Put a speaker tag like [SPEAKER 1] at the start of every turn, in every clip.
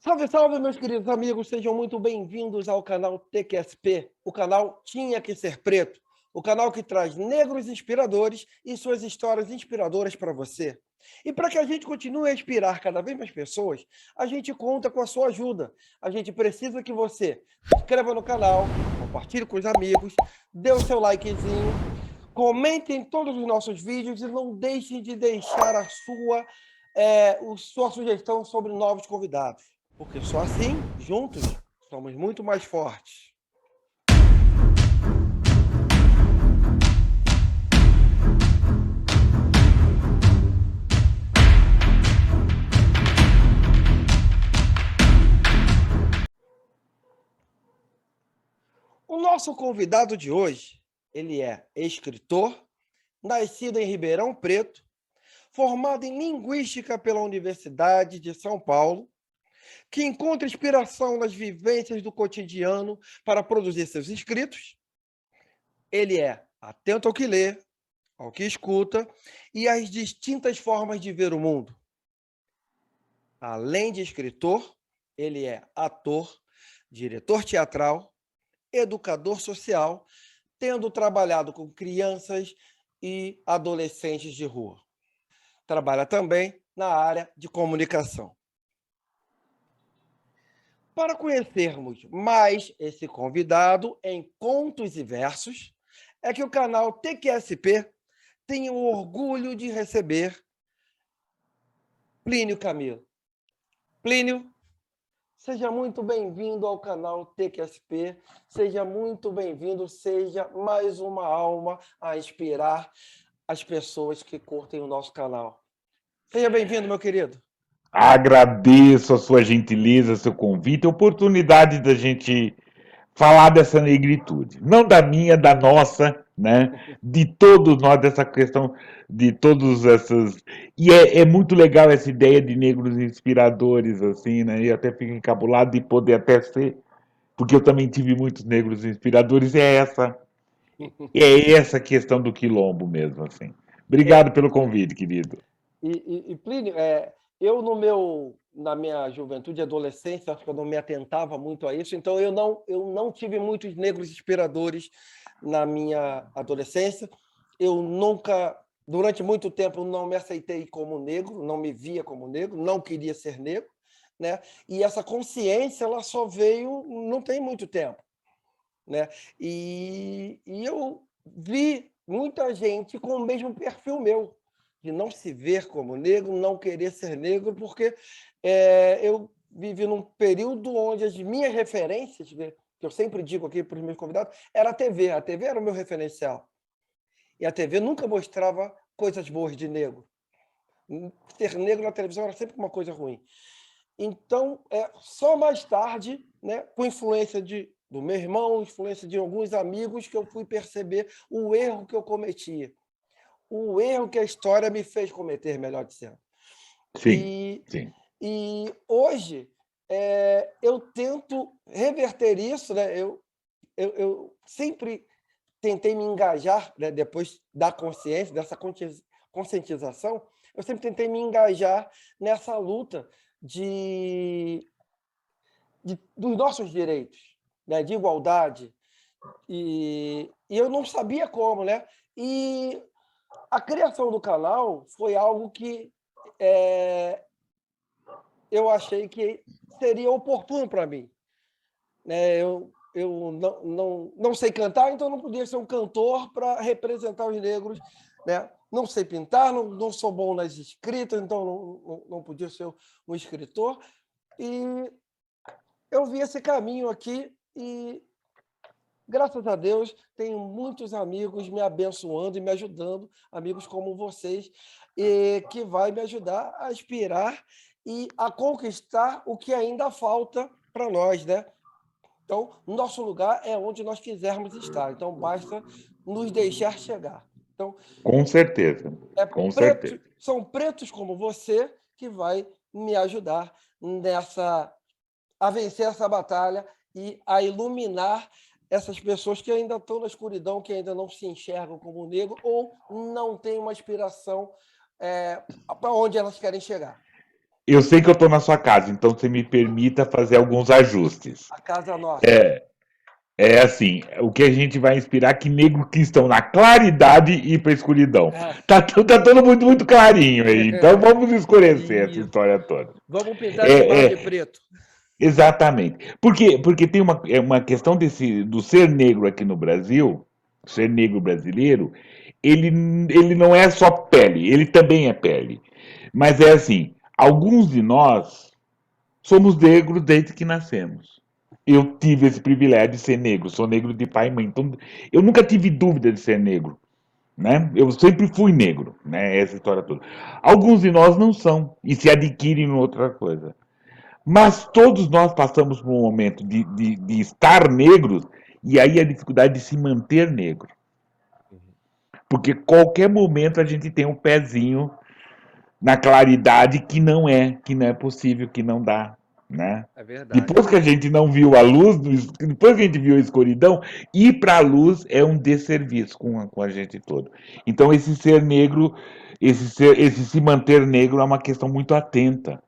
[SPEAKER 1] Salve, salve, meus queridos amigos, sejam muito bem-vindos ao canal TQSP, o canal Tinha Que Ser Preto, o canal que traz negros inspiradores e suas histórias inspiradoras para você. E para que a gente continue a inspirar cada vez mais pessoas, a gente conta com a sua ajuda. A gente precisa que você se inscreva no canal, compartilhe com os amigos, dê o seu likezinho, comentem todos os nossos vídeos e não deixem de deixar a sua sugestão sobre novos convidados. Porque só assim, juntos, somos muito mais fortes. O nosso convidado de hoje, ele é escritor, nascido em Ribeirão Preto, formado em Linguística pela Universidade de São Paulo, que encontra inspiração nas vivências do cotidiano para produzir seus escritos. Ele é atento ao que lê, ao que escuta e às distintas formas de ver o mundo. Além de escritor, ele é ator, diretor teatral, educador social, tendo trabalhado com crianças e adolescentes de rua. Trabalha também na área de comunicação. Para conhecermos mais esse convidado em contos e versos, é que o canal TQSP tem o orgulho de receber Plínio Camilo. Plínio, seja muito bem-vindo ao canal TQSP, seja muito bem-vindo, seja mais uma alma a inspirar as pessoas que curtem o nosso canal. Seja bem-vindo, meu querido.
[SPEAKER 2] Agradeço a sua gentileza, seu convite, a oportunidade da gente falar dessa negritude. Não da minha, da nossa, né? De todos nós, dessa questão de todos essas. E é muito legal essa ideia de negros inspiradores, assim, né? E até fico encabulado de poder até ser, porque eu também tive muitos negros inspiradores, é essa questão do quilombo mesmo, assim.
[SPEAKER 1] É,
[SPEAKER 2] Obrigado pelo convite, querido.
[SPEAKER 1] Plínio, eu na minha juventude e adolescência, acho que eu não me atentava muito a isso, então eu não tive muitos negros inspiradores na minha adolescência. Eu nunca, durante muito tempo, não me aceitei como negro, não me via como negro, não queria ser negro, né? E essa consciência, ela só veio, não tem muito tempo, né? E eu vi muita gente com o mesmo perfil meu, de não se ver como negro, não querer ser negro, porque eu vivi num período onde as minhas referências, né, que eu sempre digo aqui para os meus convidados, era a TV. A TV era o meu referencial. E a TV nunca mostrava coisas boas de negro. Ser negro na televisão era sempre uma coisa ruim. Então, só mais tarde, né, com influência do meu irmão, influência de alguns amigos, que eu fui perceber o erro que eu cometia. O erro que a história me fez cometer, melhor dizendo.
[SPEAKER 2] Sim,
[SPEAKER 1] E,
[SPEAKER 2] sim.
[SPEAKER 1] e hoje eu tento reverter isso, né? Eu sempre tentei me engajar, né, depois da consciência, dessa conscientização, eu sempre tentei me engajar nessa luta dos nossos direitos, né, de igualdade. E eu não sabia como, né? E a criação do canal foi algo que eu achei que seria oportuno para mim, né? Eu não sei cantar, então não podia ser um cantor para representar os negros, né? Não sei pintar, não sou bom nas escritas, então não podia ser um escritor. E eu vi esse caminho aqui e, graças a Deus, tenho muitos amigos me abençoando e me ajudando, amigos como vocês, que vai me ajudar a inspirar e a conquistar o que ainda falta para nós, né? Então, nosso lugar é onde nós quisermos estar. Então, basta nos deixar chegar. Então,
[SPEAKER 2] Com certeza, com certeza.
[SPEAKER 1] são pretos como você que vai me ajudar a vencer essa batalha e a iluminar essas pessoas que ainda estão na escuridão, que ainda não se enxergam como negro ou não têm uma inspiração para onde elas querem chegar.
[SPEAKER 2] eu sei que eu estou na sua casa, então você me permita fazer alguns ajustes.
[SPEAKER 1] A casa nossa.
[SPEAKER 2] É assim, o que a gente vai inspirar que negros que estão na claridade e para a escuridão.
[SPEAKER 1] É.
[SPEAKER 2] Tá todo mundo muito clarinho aí, então vamos escurecer essa
[SPEAKER 1] Isso.
[SPEAKER 2] história toda.
[SPEAKER 1] Vamos pintar esse mar
[SPEAKER 2] É,
[SPEAKER 1] de
[SPEAKER 2] é,
[SPEAKER 1] preto.
[SPEAKER 2] exatamente. Porque tem uma questão do ser negro aqui no Brasil, ser negro brasileiro, ele, ele não é só pele, ele também é pele. Mas é assim, alguns de nós somos negros desde que nascemos. Eu tive esse privilégio de ser negro, sou negro de pai e mãe. Então, eu nunca tive dúvida de ser negro, né? Eu sempre fui negro, né? Essa história toda. Alguns de nós não são e se adquirem outra coisa. Mas todos nós passamos por um momento de estar negros e aí a dificuldade de se manter negro. Porque qualquer momento a gente tem um pezinho na claridade que não é possível, que não dá, né?
[SPEAKER 1] É verdade.
[SPEAKER 2] Depois que a gente não viu a luz, depois que a gente viu a escuridão, ir para a luz é um desserviço com a gente todo. Então esse ser negro, esse se manter negro é uma questão muito atenta,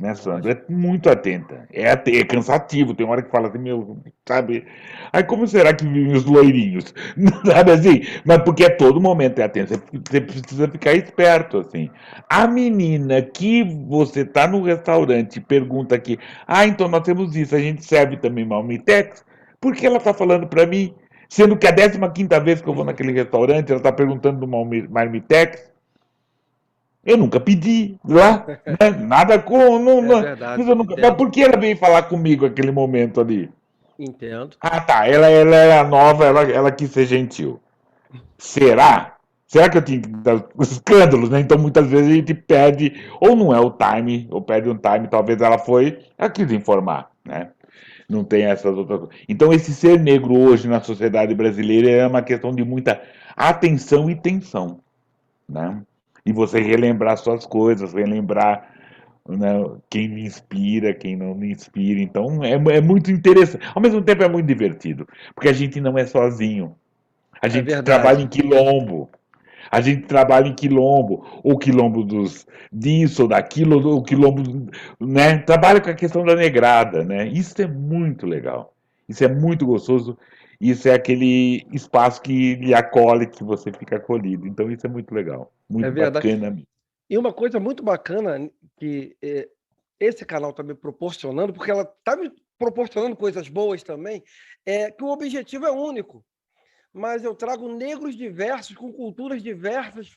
[SPEAKER 2] né, Sandro?
[SPEAKER 1] Lógico.
[SPEAKER 2] É muito atenta. É cansativo. Tem hora que fala assim, meu, sabe? Aí como será que vivem os loirinhos? Sabe assim? Mas porque a todo momento é atento. Você precisa ficar esperto, assim. A menina que você tá no restaurante e pergunta aqui, então nós temos isso, a gente serve também marmitex? Por que ela tá falando para mim? Sendo que a 15ª vez que eu vou naquele restaurante, ela tá perguntando do marmitex? Eu nunca pedi lá, né? Nada com.
[SPEAKER 1] É
[SPEAKER 2] Mas,
[SPEAKER 1] verdade.
[SPEAKER 2] mas
[SPEAKER 1] Entendo.
[SPEAKER 2] por que ela veio falar comigo aquele momento ali?
[SPEAKER 1] Entendo.
[SPEAKER 2] Tá. Ela era nova, ela quis ser gentil. Será? Será que eu tinha que dar escândalos, né? Então muitas vezes a gente perde, ou não é o time, ou perde um time, talvez ela quis informar, né? Não tem essas outras coisas. Então esse ser negro hoje na sociedade brasileira é uma questão de muita atenção e tensão, né? E você relembrar suas coisas, relembrar, né, quem me inspira, quem não me inspira. Então é muito interessante. Ao mesmo tempo é muito divertido, porque a gente não é sozinho. A
[SPEAKER 1] É
[SPEAKER 2] gente trabalha
[SPEAKER 1] verdade.
[SPEAKER 2] em quilombo. A gente trabalha em quilombo, o quilombo dos disso ou daquilo, o quilombo, né? Trabalha com a questão da negrada, né? Isso é muito legal. Isso é muito gostoso. Isso é aquele espaço que lhe acolhe, que você fica acolhido. Então isso é muito legal,
[SPEAKER 1] É
[SPEAKER 2] muito
[SPEAKER 1] verdade.
[SPEAKER 2] bacana.
[SPEAKER 1] E uma coisa muito bacana que esse canal está me proporcionando, porque ela está me proporcionando coisas boas também, é que o objetivo é único. Mas eu trago negros diversos, com culturas diversas,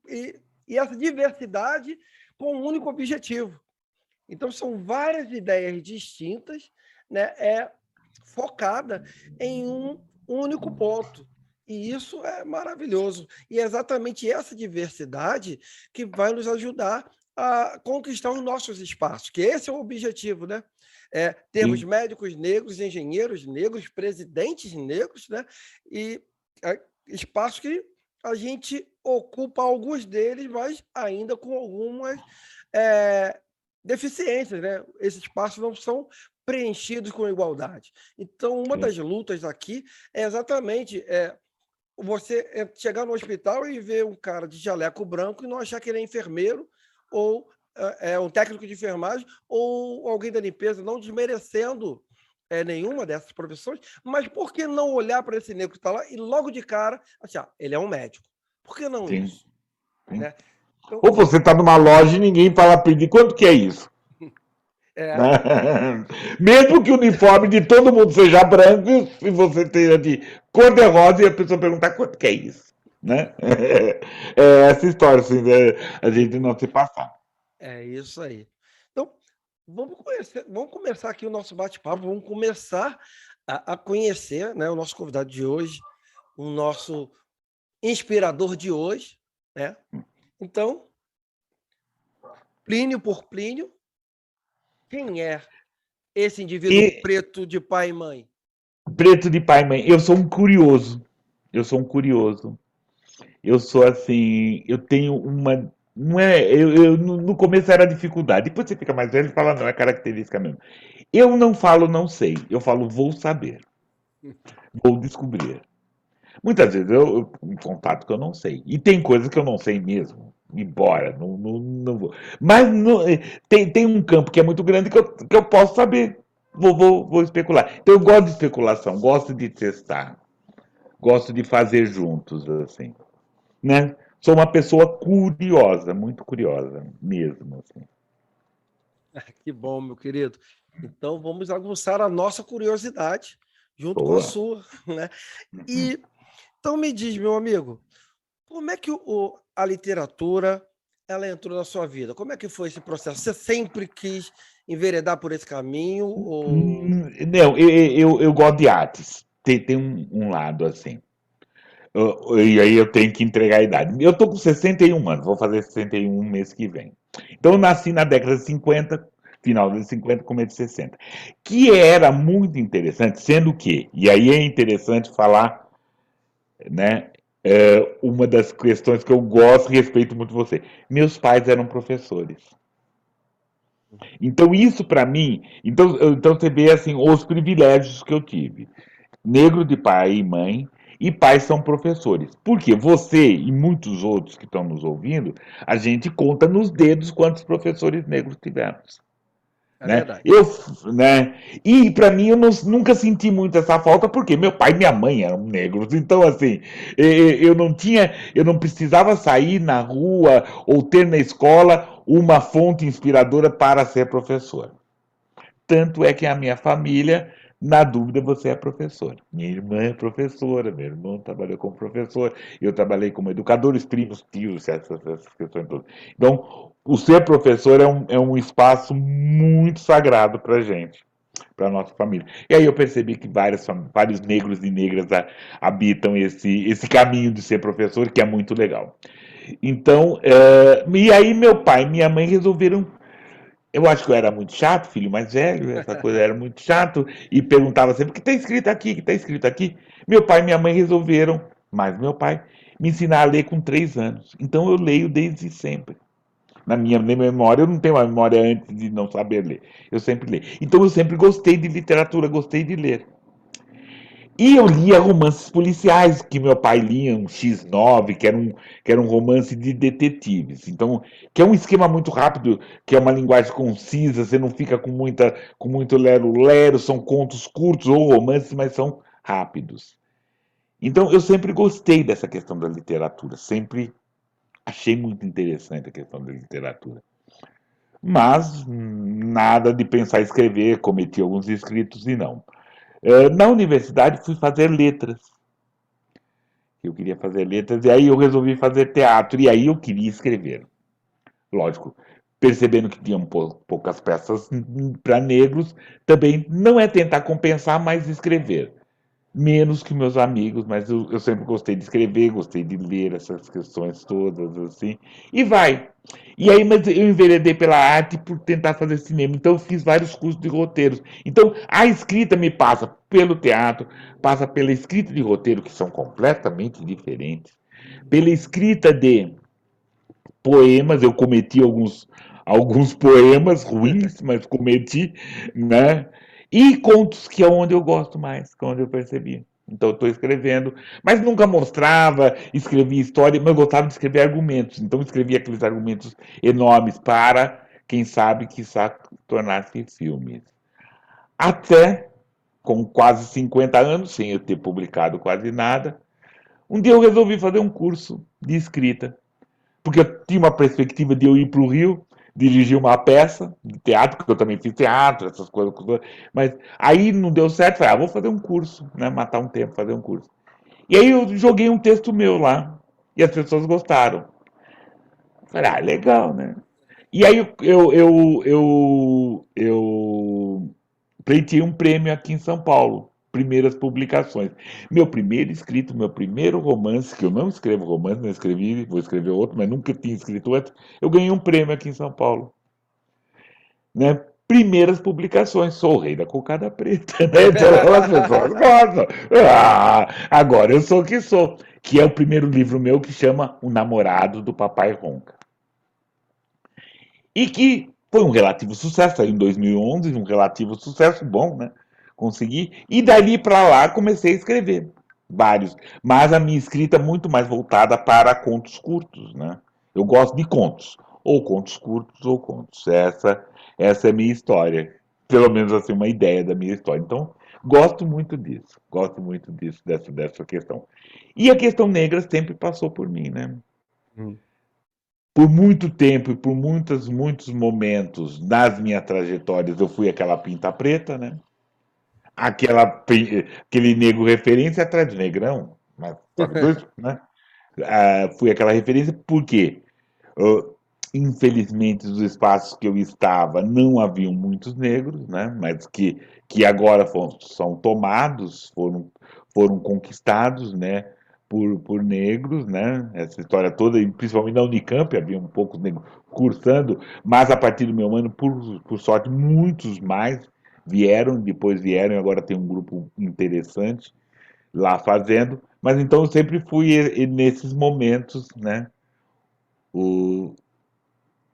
[SPEAKER 1] e essa diversidade com um único objetivo. Então, são várias ideias distintas, né, focada em um único ponto. E isso é maravilhoso. E é exatamente essa diversidade que vai nos ajudar a conquistar os nossos espaços, que esse é o objetivo, né? Termos
[SPEAKER 2] Sim,
[SPEAKER 1] médicos negros, engenheiros negros, presidentes negros, né? E espaços que a gente ocupa alguns deles, mas ainda com algumas deficiências, né? Esses espaços não são preenchidos com igualdade. Então, uma
[SPEAKER 2] sim.
[SPEAKER 1] das lutas aqui é exatamente você chegar no hospital e ver um cara de jaleco branco e não achar que ele é enfermeiro ou um técnico de enfermagem ou alguém da limpeza, não desmerecendo nenhuma dessas profissões, mas por que não olhar para esse negro que está lá e logo de cara achar, ele é um médico? Por que não
[SPEAKER 2] Sim,
[SPEAKER 1] isso?
[SPEAKER 2] sim.
[SPEAKER 1] Né? Então,
[SPEAKER 2] Ou você está numa loja e ninguém fala pedir quanto que é isso?
[SPEAKER 1] é,
[SPEAKER 2] Né? Mesmo que o uniforme de todo mundo seja branco, e você tenha de cor de rosa e a pessoa perguntar quanto que é isso? Né? É essa história, assim, né? A gente não se passar.
[SPEAKER 1] é isso aí. Então, vamos começar aqui o nosso bate-papo, vamos começar a conhecer, né, o nosso convidado de hoje, o nosso inspirador de hoje, né? Então, Plínio por Plínio, quem é esse indivíduo
[SPEAKER 2] E
[SPEAKER 1] preto de pai e mãe?
[SPEAKER 2] preto de pai e mãe, eu sou um curioso. Eu sou um curioso. Eu sou assim, eu tenho uma. Não é, no começo era dificuldade, depois você fica mais velho e fala, não, é característica mesmo. Eu não falo não sei, eu falo vou saber, vou descobrir. Muitas vezes um contato que eu não sei. E tem coisas que eu não sei mesmo. Embora, não vou. Mas tem um campo que é muito grande que eu posso saber. Vou especular. Então eu gosto de especulação, gosto de testar, gosto de fazer juntos, assim. Né? Sou uma pessoa curiosa, muito curiosa mesmo. Assim.
[SPEAKER 1] Que bom, meu querido. Então vamos aguçar a nossa curiosidade junto com a
[SPEAKER 2] Boa.
[SPEAKER 1] sua, né? E então me diz, meu amigo, como é que a literatura ela entrou na sua vida? Como é que foi esse processo? Você sempre quis enveredar por esse caminho ou
[SPEAKER 2] Não, eu gosto de artes. Tem um lado assim. E aí eu tenho que entregar a idade. Eu tô com 61 anos, vou fazer 61 mês que vem. Então eu nasci na década de 50, final dos 50, começo de 60. Que era muito interessante, sendo que, e aí é interessante falar, né? Uma das questões que eu gosto e respeito muito você. Meus pais eram professores. Então isso para mim, então você vê assim os privilégios que eu tive. Negro de pai e mãe, e pais são professores. Porque você e muitos outros que estão nos ouvindo, a gente conta nos dedos quantos professores negros tivemos.
[SPEAKER 1] é
[SPEAKER 2] Né?
[SPEAKER 1] verdade?
[SPEAKER 2] Né? E para mim eu nunca senti muito essa falta porque meu pai e minha mãe eram negros, então assim eu não precisava sair na rua ou ter na escola uma fonte inspiradora para ser professor. Tanto é que a minha família, na dúvida, você é professor. Minha irmã é professora, meu irmão trabalhou como professor, eu trabalhei como educador, os primos, tios, essas questões todas. Então, o ser professor é um espaço muito sagrado para a gente, para a nossa família. E aí eu percebi que vários negros e negras habitam esse caminho de ser professor, que é muito legal. Então, e aí meu pai e minha mãe resolveram eu acho que eu era muito chato, filho mais velho, essa coisa era muito chato, e perguntava sempre o que está escrito aqui, o que está escrito aqui. Meu pai e minha mãe resolveram, mais meu pai, me ensinar a ler com 3 anos. Então eu leio desde sempre. Na minha memória, eu não tenho uma memória antes de não saber ler. Eu sempre leio. Então eu sempre gostei de literatura, gostei de ler. E eu lia romances policiais, que meu pai lia, um X9, que era um romance de detetives. Então, que é um esquema muito rápido, que é uma linguagem concisa, você não fica com muito lero-lero, são contos curtos ou romances, mas são rápidos. Então, eu sempre gostei dessa questão da literatura, sempre achei muito interessante a questão da literatura. Mas nada de pensar em escrever, cometi alguns escritos e não. Na universidade fui fazer letras. Eu queria fazer letras, e aí eu resolvi fazer teatro, e aí eu queria escrever. Lógico, percebendo que tinham poucas peças para negros, também não é tentar compensar, mas escrever menos que meus amigos, mas eu sempre gostei de escrever, gostei de ler essas questões todas, assim, e vai. E aí, mas eu enveredei pela arte por tentar fazer cinema, então eu fiz vários cursos de roteiros. Então, a escrita me passa pelo teatro, passa pela escrita de roteiro, que são completamente diferentes, pela escrita de poemas, eu cometi alguns poemas ruins, mas cometi, né? E contos, que é onde eu gosto mais, que é onde eu percebi. Então eu estou escrevendo, mas nunca mostrava, escrevia história, mas eu gostava de escrever argumentos. Então eu escrevia aqueles argumentos enormes para, quem sabe, quiçá tornar-se filmes. Até, com quase 50 anos, sem eu ter publicado quase nada, um dia eu resolvi fazer um curso de escrita porque eu tinha uma perspectiva de eu ir para o Rio, dirigir uma peça de teatro, porque eu também fiz teatro, essas coisas, mas aí não deu certo, falei, vou fazer um curso, né, matar um tempo, fazer um curso. E aí eu joguei um texto meu lá, e as pessoas gostaram. Falei, legal, né? E aí eu pleitei um prêmio aqui em São Paulo, primeiras publicações. Meu primeiro escrito, meu primeiro romance, que eu não escrevo romance, não escrevi, vou escrever outro, mas nunca tinha escrito antes, eu ganhei um prêmio aqui em São Paulo. Né? Primeiras publicações, sou o rei da cocada preta, né? Então as pessoas gostam. Agora eu sou o que sou. Que é o primeiro livro meu que chama O Namorado do Papai Ronca. E que foi um relativo sucesso, saiu em 2011, um relativo sucesso bom, né? Consegui. E dali para lá comecei a escrever. vários. Mas a minha escrita é muito mais voltada para contos curtos, né? Eu gosto de contos, ou contos curtos ou contos. Essa é a minha história. Pelo menos assim, uma ideia da minha história. Então, gosto muito disso, dessa questão. E a questão negra sempre passou por mim, né?
[SPEAKER 1] Hum.
[SPEAKER 2] Por muito tempo e por muitos momentos nas minhas trajetórias, eu fui aquela pinta preta, né? Aquele negro referência atrás de negrão, mas sabe dois, né? Fui aquela referência porque, uh, infelizmente, os espaços que eu estava não haviam muitos negros, né? Mas que agora são tomados, foram conquistados, né? Por negros, né? Essa história toda, e principalmente na Unicamp, havia um pouco negros cursando, mas a partir do meu ano, por sorte, muitos mais depois vieram, e agora tem um grupo interessante lá fazendo, mas então eu sempre fui nesses momentos, né? O,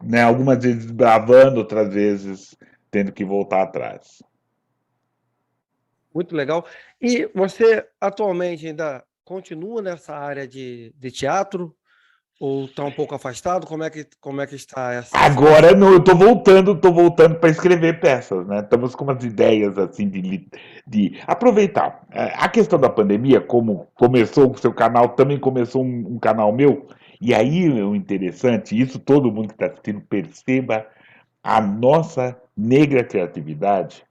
[SPEAKER 2] né, algumas vezes bravando, outras vezes tendo que voltar atrás.
[SPEAKER 1] Muito legal. E você atualmente ainda continua nessa área de teatro ou está um pouco afastado? Como é que está essa
[SPEAKER 2] Agora
[SPEAKER 1] situação?
[SPEAKER 2] não, eu tô voltando para escrever peças, né? Estamos com umas ideias assim de aproveitar. A questão da pandemia, como começou o seu canal, também começou um canal meu. E aí o interessante, isso todo mundo que está assistindo perceba a nossa negra criatividade.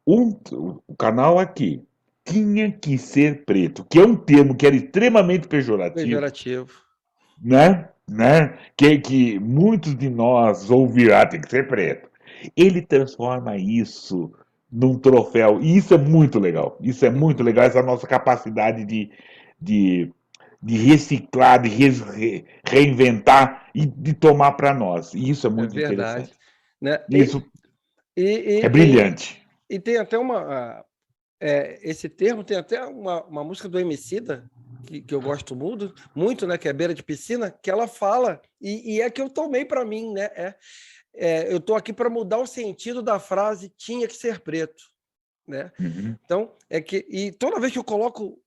[SPEAKER 2] O canal aqui tinha que ser preto, que é um termo que era extremamente pejorativo,
[SPEAKER 1] Pejorativo.
[SPEAKER 2] que muitos de nós ouviram, tem que ser preto. Ele transforma isso num troféu, e isso é muito legal. Isso é muito legal, essa nossa capacidade de, de reciclar, reinventar e de tomar para nós. E isso é
[SPEAKER 1] É
[SPEAKER 2] muito
[SPEAKER 1] verdade.
[SPEAKER 2] interessante.
[SPEAKER 1] Né?
[SPEAKER 2] Isso
[SPEAKER 1] E,
[SPEAKER 2] é
[SPEAKER 1] e, e,
[SPEAKER 2] brilhante.
[SPEAKER 1] e tem até esse termo tem até uma música do Emicida, que eu gosto muito, né? Que é Beira de Piscina, que ela fala, e é que eu tomei para mim, né? Eu estou aqui para mudar o sentido da frase tinha que ser preto, né?
[SPEAKER 2] Uhum.
[SPEAKER 1] Então, e toda vez que eu coloco,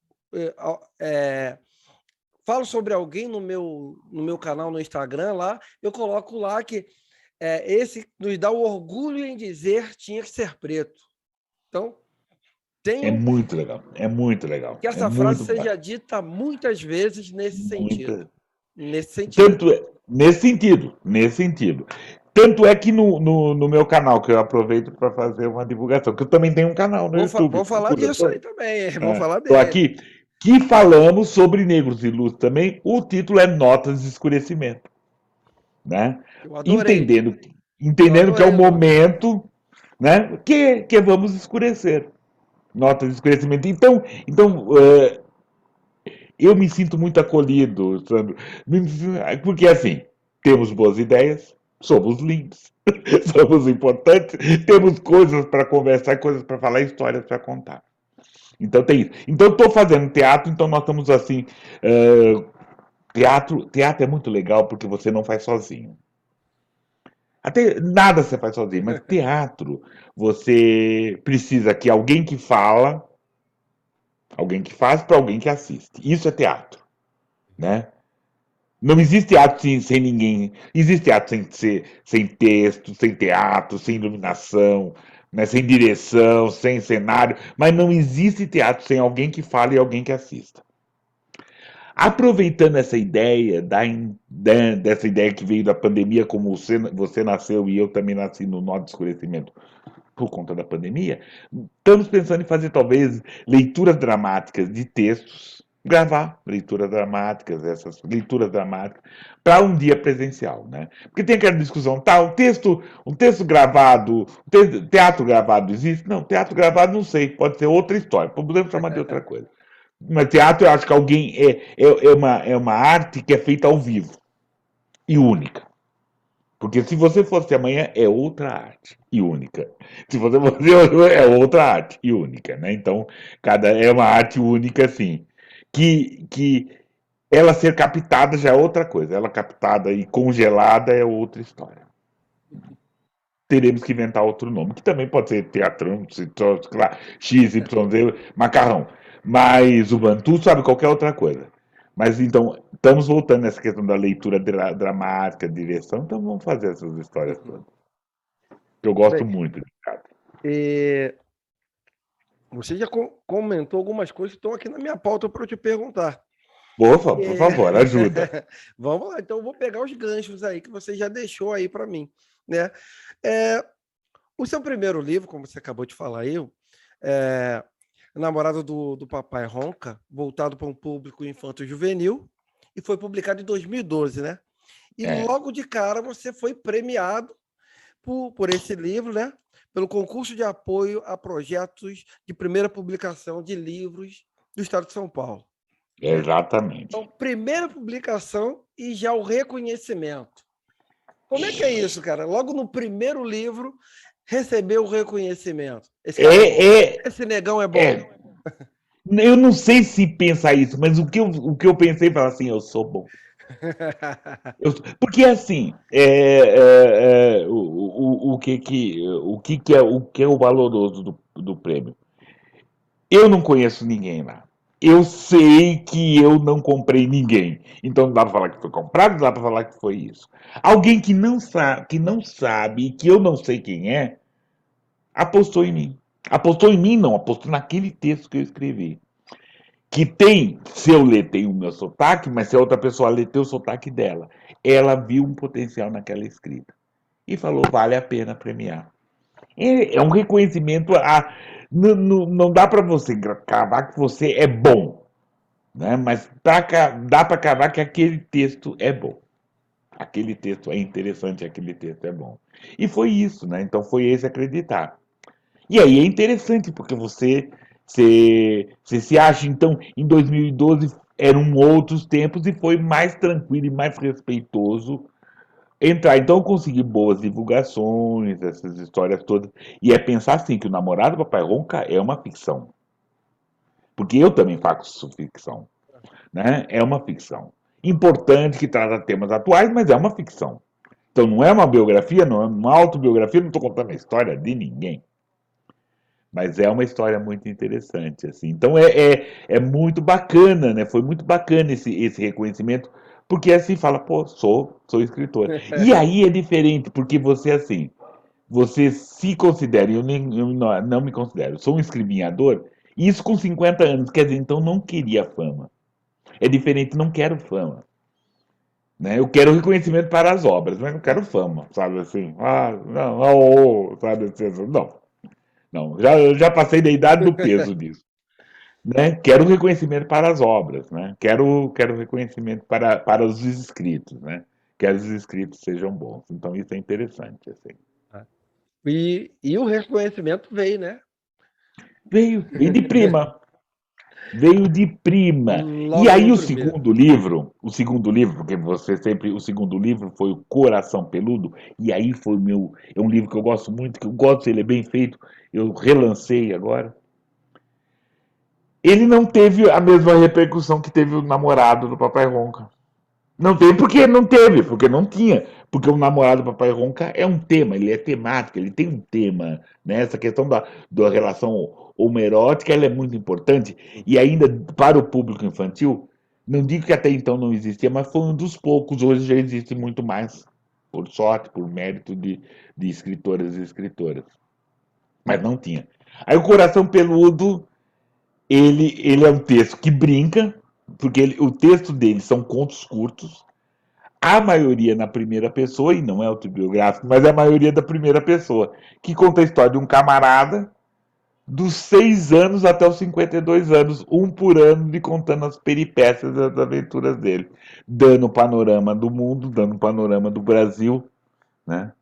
[SPEAKER 1] falo sobre alguém no meu canal no Instagram lá, eu coloco lá que esse nos dá o orgulho em dizer tinha que ser preto. Então,
[SPEAKER 2] É
[SPEAKER 1] tenho
[SPEAKER 2] muito legal, é muito legal,
[SPEAKER 1] que
[SPEAKER 2] é
[SPEAKER 1] essa frase
[SPEAKER 2] muito
[SPEAKER 1] seja
[SPEAKER 2] bacana.
[SPEAKER 1] dita muitas vezes nesse sentido.
[SPEAKER 2] Muita.
[SPEAKER 1] Nesse sentido.
[SPEAKER 2] Tanto é, nesse sentido. Tanto é que no meu canal, que eu aproveito para fazer uma divulgação, que eu também tenho um canal no YouTube,
[SPEAKER 1] Vou falar
[SPEAKER 2] procura,
[SPEAKER 1] disso aí também, vou falar
[SPEAKER 2] tô
[SPEAKER 1] dele.
[SPEAKER 2] aqui, que falamos sobre negros e luz também, o título é Notas de Escurecimento, né?
[SPEAKER 1] Eu adorei,
[SPEAKER 2] Entendendo,
[SPEAKER 1] eu
[SPEAKER 2] entendendo que é o
[SPEAKER 1] adorei o nome.
[SPEAKER 2] momento, né, que vamos escurecer. Notas de escurecimento. Então, eu me sinto muito acolhido, Sandro. Porque assim, temos boas ideias, somos lindos, somos importantes, temos coisas para conversar, coisas para falar, histórias para contar. Então tem isso. Então estou fazendo teatro, então nós estamos assim. Teatro é muito legal porque você não faz sozinho. Até nada você faz sozinho, mas teatro você precisa que alguém que fala, alguém que faz para alguém que assiste. Isso é teatro, né? Não existe teatro sem ninguém. Existe teatro sem texto, sem teatro, sem iluminação, né? Sem direção, sem cenário. Mas não existe teatro sem alguém que fale e alguém que assista. Aproveitando essa ideia, dessa ideia que veio da pandemia, como você nasceu e eu também nasci no nó de escurecimento por conta da pandemia, estamos pensando em fazer talvez leituras dramáticas de textos, gravar leituras dramáticas, essas leituras dramáticas, para um dia presencial, né? Porque tem aquela discussão, tá, um texto gravado, teatro gravado existe? Não, teatro gravado não sei, pode ser outra história, podemos chamar de outra coisa. Mas teatro eu acho que alguém é uma arte que é feita ao vivo e única. Porque se você fosse amanhã, é outra arte e única. Se você fosse hoje, é outra arte e única, né? Então, é uma arte única, assim. Que ela ser captada já é outra coisa. Ela captada e congelada é outra história. Teremos que inventar outro nome, que também pode ser teatrão, claro, X, Y, Z, macarrão. Mas o Bantu sabe qualquer outra coisa. Mas então, estamos voltando nessa questão da leitura dramática, direção, então vamos fazer essas histórias
[SPEAKER 1] Uhum.
[SPEAKER 2] todas. Eu gosto
[SPEAKER 1] Bem,
[SPEAKER 2] muito de teatro.
[SPEAKER 1] e você já comentou algumas coisas que estão aqui na minha pauta para eu te perguntar.
[SPEAKER 2] Por
[SPEAKER 1] É,
[SPEAKER 2] favor, ajuda.
[SPEAKER 1] vamos lá, então eu vou pegar os ganchos aí que você já deixou aí para mim, né? É, o seu primeiro livro, como você acabou de falar aí, é, Namorado do Papai Ronca, voltado para um público infanto-juvenil, e foi publicado em 2012, né? E
[SPEAKER 2] É,
[SPEAKER 1] logo de cara você foi premiado por esse livro, né? Pelo concurso de apoio a projetos de primeira publicação de livros do Estado de São Paulo, né? Então,
[SPEAKER 2] exatamente.
[SPEAKER 1] primeira publicação e já o reconhecimento. Como é que é isso, cara? Logo no primeiro livro, receber o reconhecimento. Esse cara é bom.
[SPEAKER 2] É, é,
[SPEAKER 1] Esse negão é bom.
[SPEAKER 2] é. Eu não sei se pensar isso, mas o que eu pensei foi assim, eu sou bom. Porque assim, o que é o valoroso do prêmio? Eu não conheço ninguém lá. Eu sei que eu não comprei ninguém. Então não dá para falar que foi comprado, não dá para falar que foi isso. Alguém que não sabe, que eu não sei quem é, apostou em mim. Apostou em mim, não, apostou naquele texto que eu escrevi. Que tem, se eu ler, tem o meu sotaque, mas se a outra pessoa ler, tem o sotaque dela. Ela viu um potencial naquela escrita e falou: vale a pena premiar. É um reconhecimento. Não dá para você cravar que você é bom, né? Mas dá para cravar que aquele texto é bom. Aquele texto é interessante, aquele texto é bom. E foi isso, né? Então foi esse acreditar. E aí é interessante, porque você se acha, então, em 2012 eram outros tempos e foi mais tranquilo e mais respeitoso entrar. Então eu consegui boas divulgações, essas histórias todas. E é pensar assim, que o Namorado do Papai Ronca é uma ficção. Porque eu também faço ficção, né? É uma ficção. Importante, que trata temas atuais, mas é uma ficção. Então não é uma biografia, não é uma autobiografia, não estou contando a história de ninguém. Mas é uma história muito interessante, assim. Então é muito bacana, né? Foi muito bacana esse reconhecimento, porque assim fala, pô, sou escritor. E aí é diferente, porque você, assim, você se considera, eu não me considero, sou um escrivinhador, e isso com 50 anos, quer dizer, então não queria fama. É diferente, não quero fama. Né? Eu quero reconhecimento para as obras, mas não quero fama, sabe assim? Não, sabe assim, não. Não, já passei da idade do peso disso. Né? Quero reconhecimento para as obras, né? Quero reconhecimento para os escritos, né? Que os escritos sejam bons. Então isso é interessante, assim.
[SPEAKER 1] E o reconhecimento veio, né?
[SPEAKER 2] Veio de prima, veio de prima. E
[SPEAKER 1] Logo
[SPEAKER 2] aí
[SPEAKER 1] no
[SPEAKER 2] o
[SPEAKER 1] primeiro.
[SPEAKER 2] segundo livro, porque você sempre, o segundo livro foi o Coração Peludo, e aí foi o meu, é um livro que eu gosto muito, que eu gosto, ele é bem feito, eu relancei agora. Ele não teve a mesma repercussão que teve o Namorado do Papai Ronca. Não teve porque não teve, porque não tinha. Porque o Namorado do Papai Ronca é um tema, ele é temático, ele tem um tema. Né? Essa questão da relação homoerótica ela é muito importante. E ainda para o público infantil, não digo que até então não existia, mas foi um dos poucos. Hoje já existe muito mais. Por sorte, por mérito de escritoras e escritoras. Mas não tinha. Aí o Coração Peludo ele é um texto que brinca, porque o texto dele são contos curtos, a maioria na primeira pessoa, e não é autobiográfico, mas é a maioria da primeira pessoa, que conta a história de um camarada dos 6 anos até os 52 anos, um por ano, de contando as peripécias das aventuras dele, dando panorama do mundo, dando panorama do Brasil, né?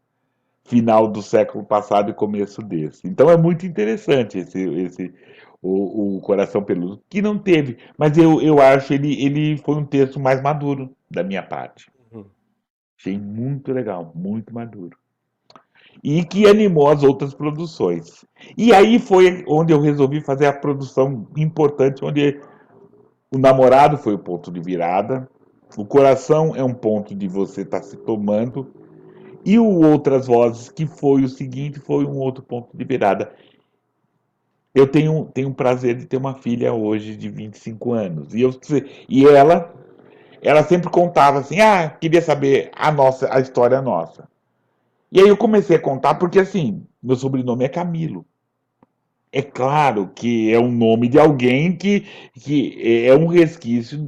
[SPEAKER 2] Final do século passado e começo desse. Então é muito interessante o Coração Peludo, que não teve, mas eu acho ele foi um texto mais maduro da minha parte.
[SPEAKER 1] Uhum.
[SPEAKER 2] Achei muito legal, muito maduro. E que animou as outras produções. E aí foi onde eu resolvi fazer a produção importante, onde o Namorado foi o ponto de virada, o Coração é um ponto de você estar se tomando, e o Outras Vozes, que foi o seguinte, foi um outro ponto de virada. eu tenho o prazer de ter uma filha hoje de 25 anos. E ela sempre contava assim: ah, queria saber a história nossa. E aí eu comecei a contar porque, assim, meu sobrenome é Camilo. É claro que é um nome de alguém que é um resquício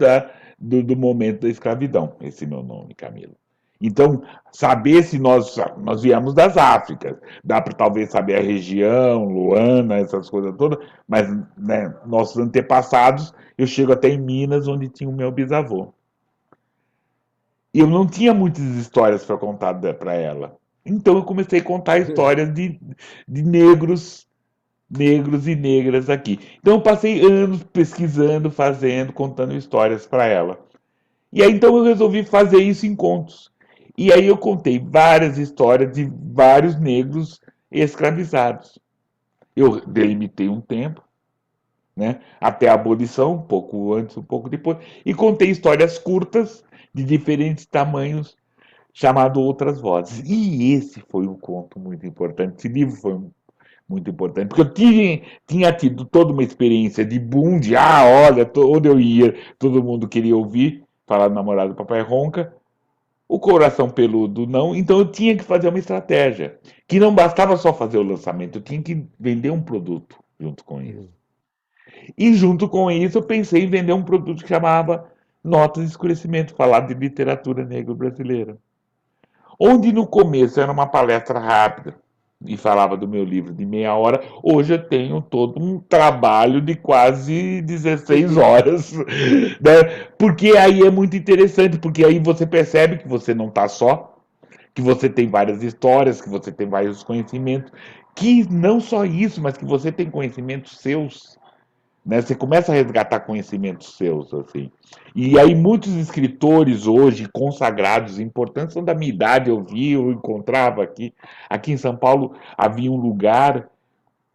[SPEAKER 2] do momento da escravidão, esse meu nome, Camilo. Então, saber se nós viemos das Áfricas, dá para talvez saber a região, Luana, essas coisas todas, mas né, nossos antepassados, eu chego até em Minas, onde tinha o meu bisavô. E eu não tinha muitas histórias para contar para ela. Então eu comecei a contar histórias de negros e negras aqui. Então eu passei anos pesquisando, fazendo, contando histórias para ela. E aí então eu resolvi fazer isso em contos. E aí eu contei várias histórias de vários negros escravizados. Eu delimitei um tempo, né, até a abolição, um pouco antes, um pouco depois, e contei histórias curtas de diferentes tamanhos, chamado Outras Vozes. E esse foi um conto muito importante. Esse livro foi muito importante, porque eu tinha tido toda uma experiência de boom, de olha, onde eu ia, todo mundo queria ouvir falar do namorado do Papai Ronca, o coração peludo não, então eu tinha que fazer uma estratégia, que não bastava só fazer o lançamento, eu tinha que vender um produto junto com isso.
[SPEAKER 1] Uhum.
[SPEAKER 2] E junto com isso eu pensei em vender um produto que chamava Notas de Escurecimento, falar de literatura negra brasileira. Onde no começo era uma palestra rápida e falava do meu livro de meia hora, hoje eu tenho todo um trabalho de quase 16 horas, né? Porque aí é muito interessante, porque aí você percebe que você não está só, que você tem várias histórias, que você tem vários conhecimentos, que não só isso, mas que você tem conhecimentos seus, né? Você começa a resgatar conhecimentos seus, assim. E aí muitos escritores hoje, consagrados, importantes, são da minha idade, eu encontrava aqui em São Paulo havia um lugar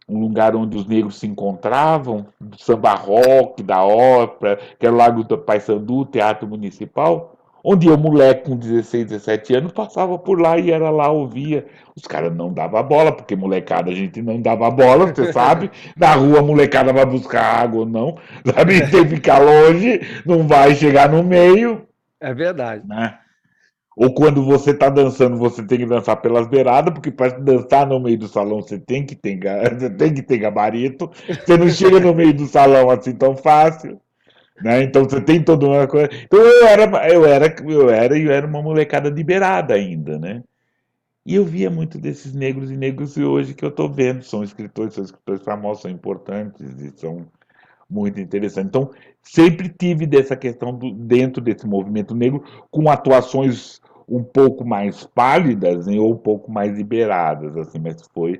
[SPEAKER 2] onde os negros se encontravam, do samba rock, da ópera, que era o Lago do Paissandu, Teatro Municipal, onde eu, moleque com 16, 17 anos, passava por lá e era lá, ouvia. Os caras não davam bola, porque molecada a gente não dava bola, você sabe. Na rua a molecada vai buscar água ou não, sabe? Tem que ficar longe, não vai chegar no meio,
[SPEAKER 1] É verdade.
[SPEAKER 2] né? Ou quando você está dançando, você tem que dançar pelas beiradas, porque para dançar no meio do salão você tem que ter, você tem que ter gabarito. Você não chega no meio do salão assim tão fácil, né? Então você tem toda uma coisa. Então eu era uma molecada de beirada ainda, né? E eu via muito desses negros e negros hoje que eu estou vendo, são escritores famosos, são importantes e são muito interessante. Então, sempre tive dessa questão dentro desse movimento negro, com atuações um pouco mais pálidas, né, ou um pouco mais liberadas, assim, mas foi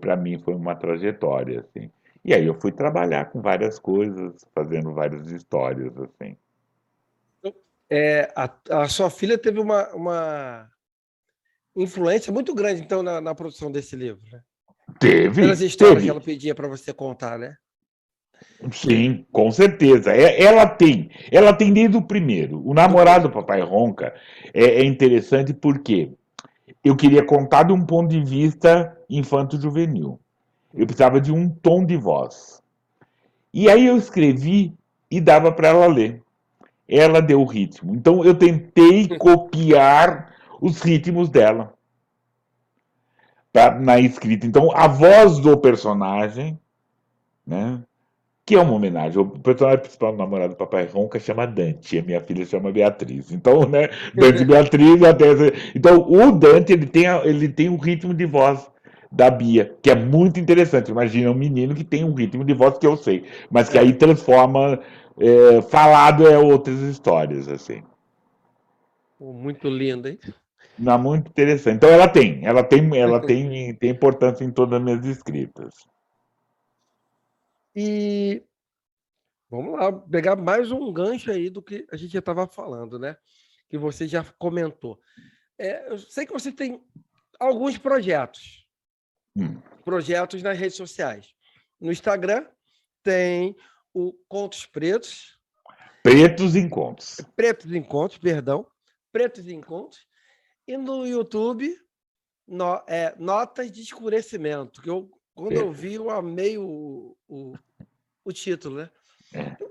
[SPEAKER 2] para mim, foi uma trajetória, assim. E aí eu fui trabalhar com várias coisas, fazendo várias histórias, assim.
[SPEAKER 1] A sua filha teve uma influência muito grande, então, na produção desse livro, né? Pelas
[SPEAKER 2] Teve,
[SPEAKER 1] histórias que
[SPEAKER 2] teve.
[SPEAKER 1] ela pedia para você contar, né?
[SPEAKER 2] Sim, com certeza. Ela tem desde o primeiro. O
[SPEAKER 1] Do
[SPEAKER 2] namorado do
[SPEAKER 1] primeiro.
[SPEAKER 2] Papai Ronca é interessante porque eu queria contar de um ponto de vista infanto-juvenil. Eu
[SPEAKER 1] Uhum.
[SPEAKER 2] precisava de um tom de voz. E aí eu escrevi e dava para ela ler. Ela deu o ritmo. Então eu tentei copiar os ritmos dela na escrita. Então a voz do personagem, né? Que é uma homenagem. O personagem principal do namorado do Papai Ronca chama Dante, a minha filha chama Beatriz. Então, né, Dante e Beatriz, até. Então, o Dante ele tem um ritmo de voz da Bia, que é muito interessante. Imagina um menino que tem um ritmo de voz que eu sei, mas que aí
[SPEAKER 1] É.
[SPEAKER 2] transforma. Falado é outras histórias, assim.
[SPEAKER 1] Pô, muito lindo, hein?
[SPEAKER 2] Não, muito interessante. Então ela tem importância em todas as minhas escritas.
[SPEAKER 1] E vamos lá, pegar mais um gancho aí do que a gente já estava falando, né? Que você já comentou. Eu sei que você tem alguns
[SPEAKER 2] Hum.
[SPEAKER 1] projetos nas redes sociais. No Instagram tem o Contos Pretos,
[SPEAKER 2] Pretos Encontros.
[SPEAKER 1] Pretos Encontros, perdão, Pretos Encontros, e no YouTube Notas de Escurecimento, que eu Quando eu vi, eu amei o título, né? Então,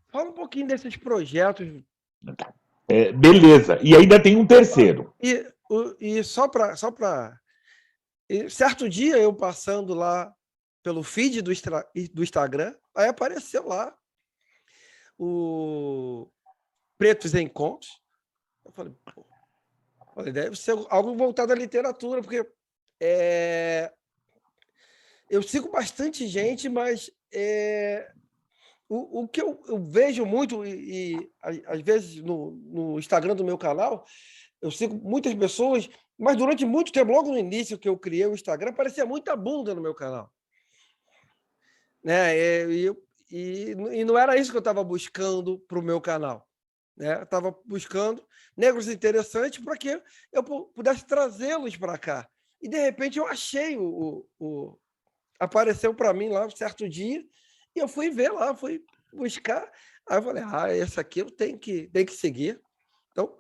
[SPEAKER 1] fala um pouquinho desses projetos.
[SPEAKER 2] Beleza. E ainda tem um terceiro.
[SPEAKER 1] E só para certo dia eu passando lá pelo feed do Instagram, aí apareceu lá o Pretos em Contos. Eu falei, pô, deve ser algo voltado à literatura, porque eu sigo bastante gente, mas o que eu vejo muito, às vezes no Instagram do meu canal, eu sigo muitas pessoas, mas durante muito tempo, logo no início que eu criei o Instagram, aparecia muita bunda no meu canal. Né? E não era isso que eu estava buscando para o meu canal. Né? Eu estava buscando negros interessantes para que eu pudesse trazê-los para cá. E, de repente, eu achei apareceu para mim lá um certo dia, e eu fui ver lá, fui buscar. Aí eu falei, esse aqui eu tenho que seguir. Então,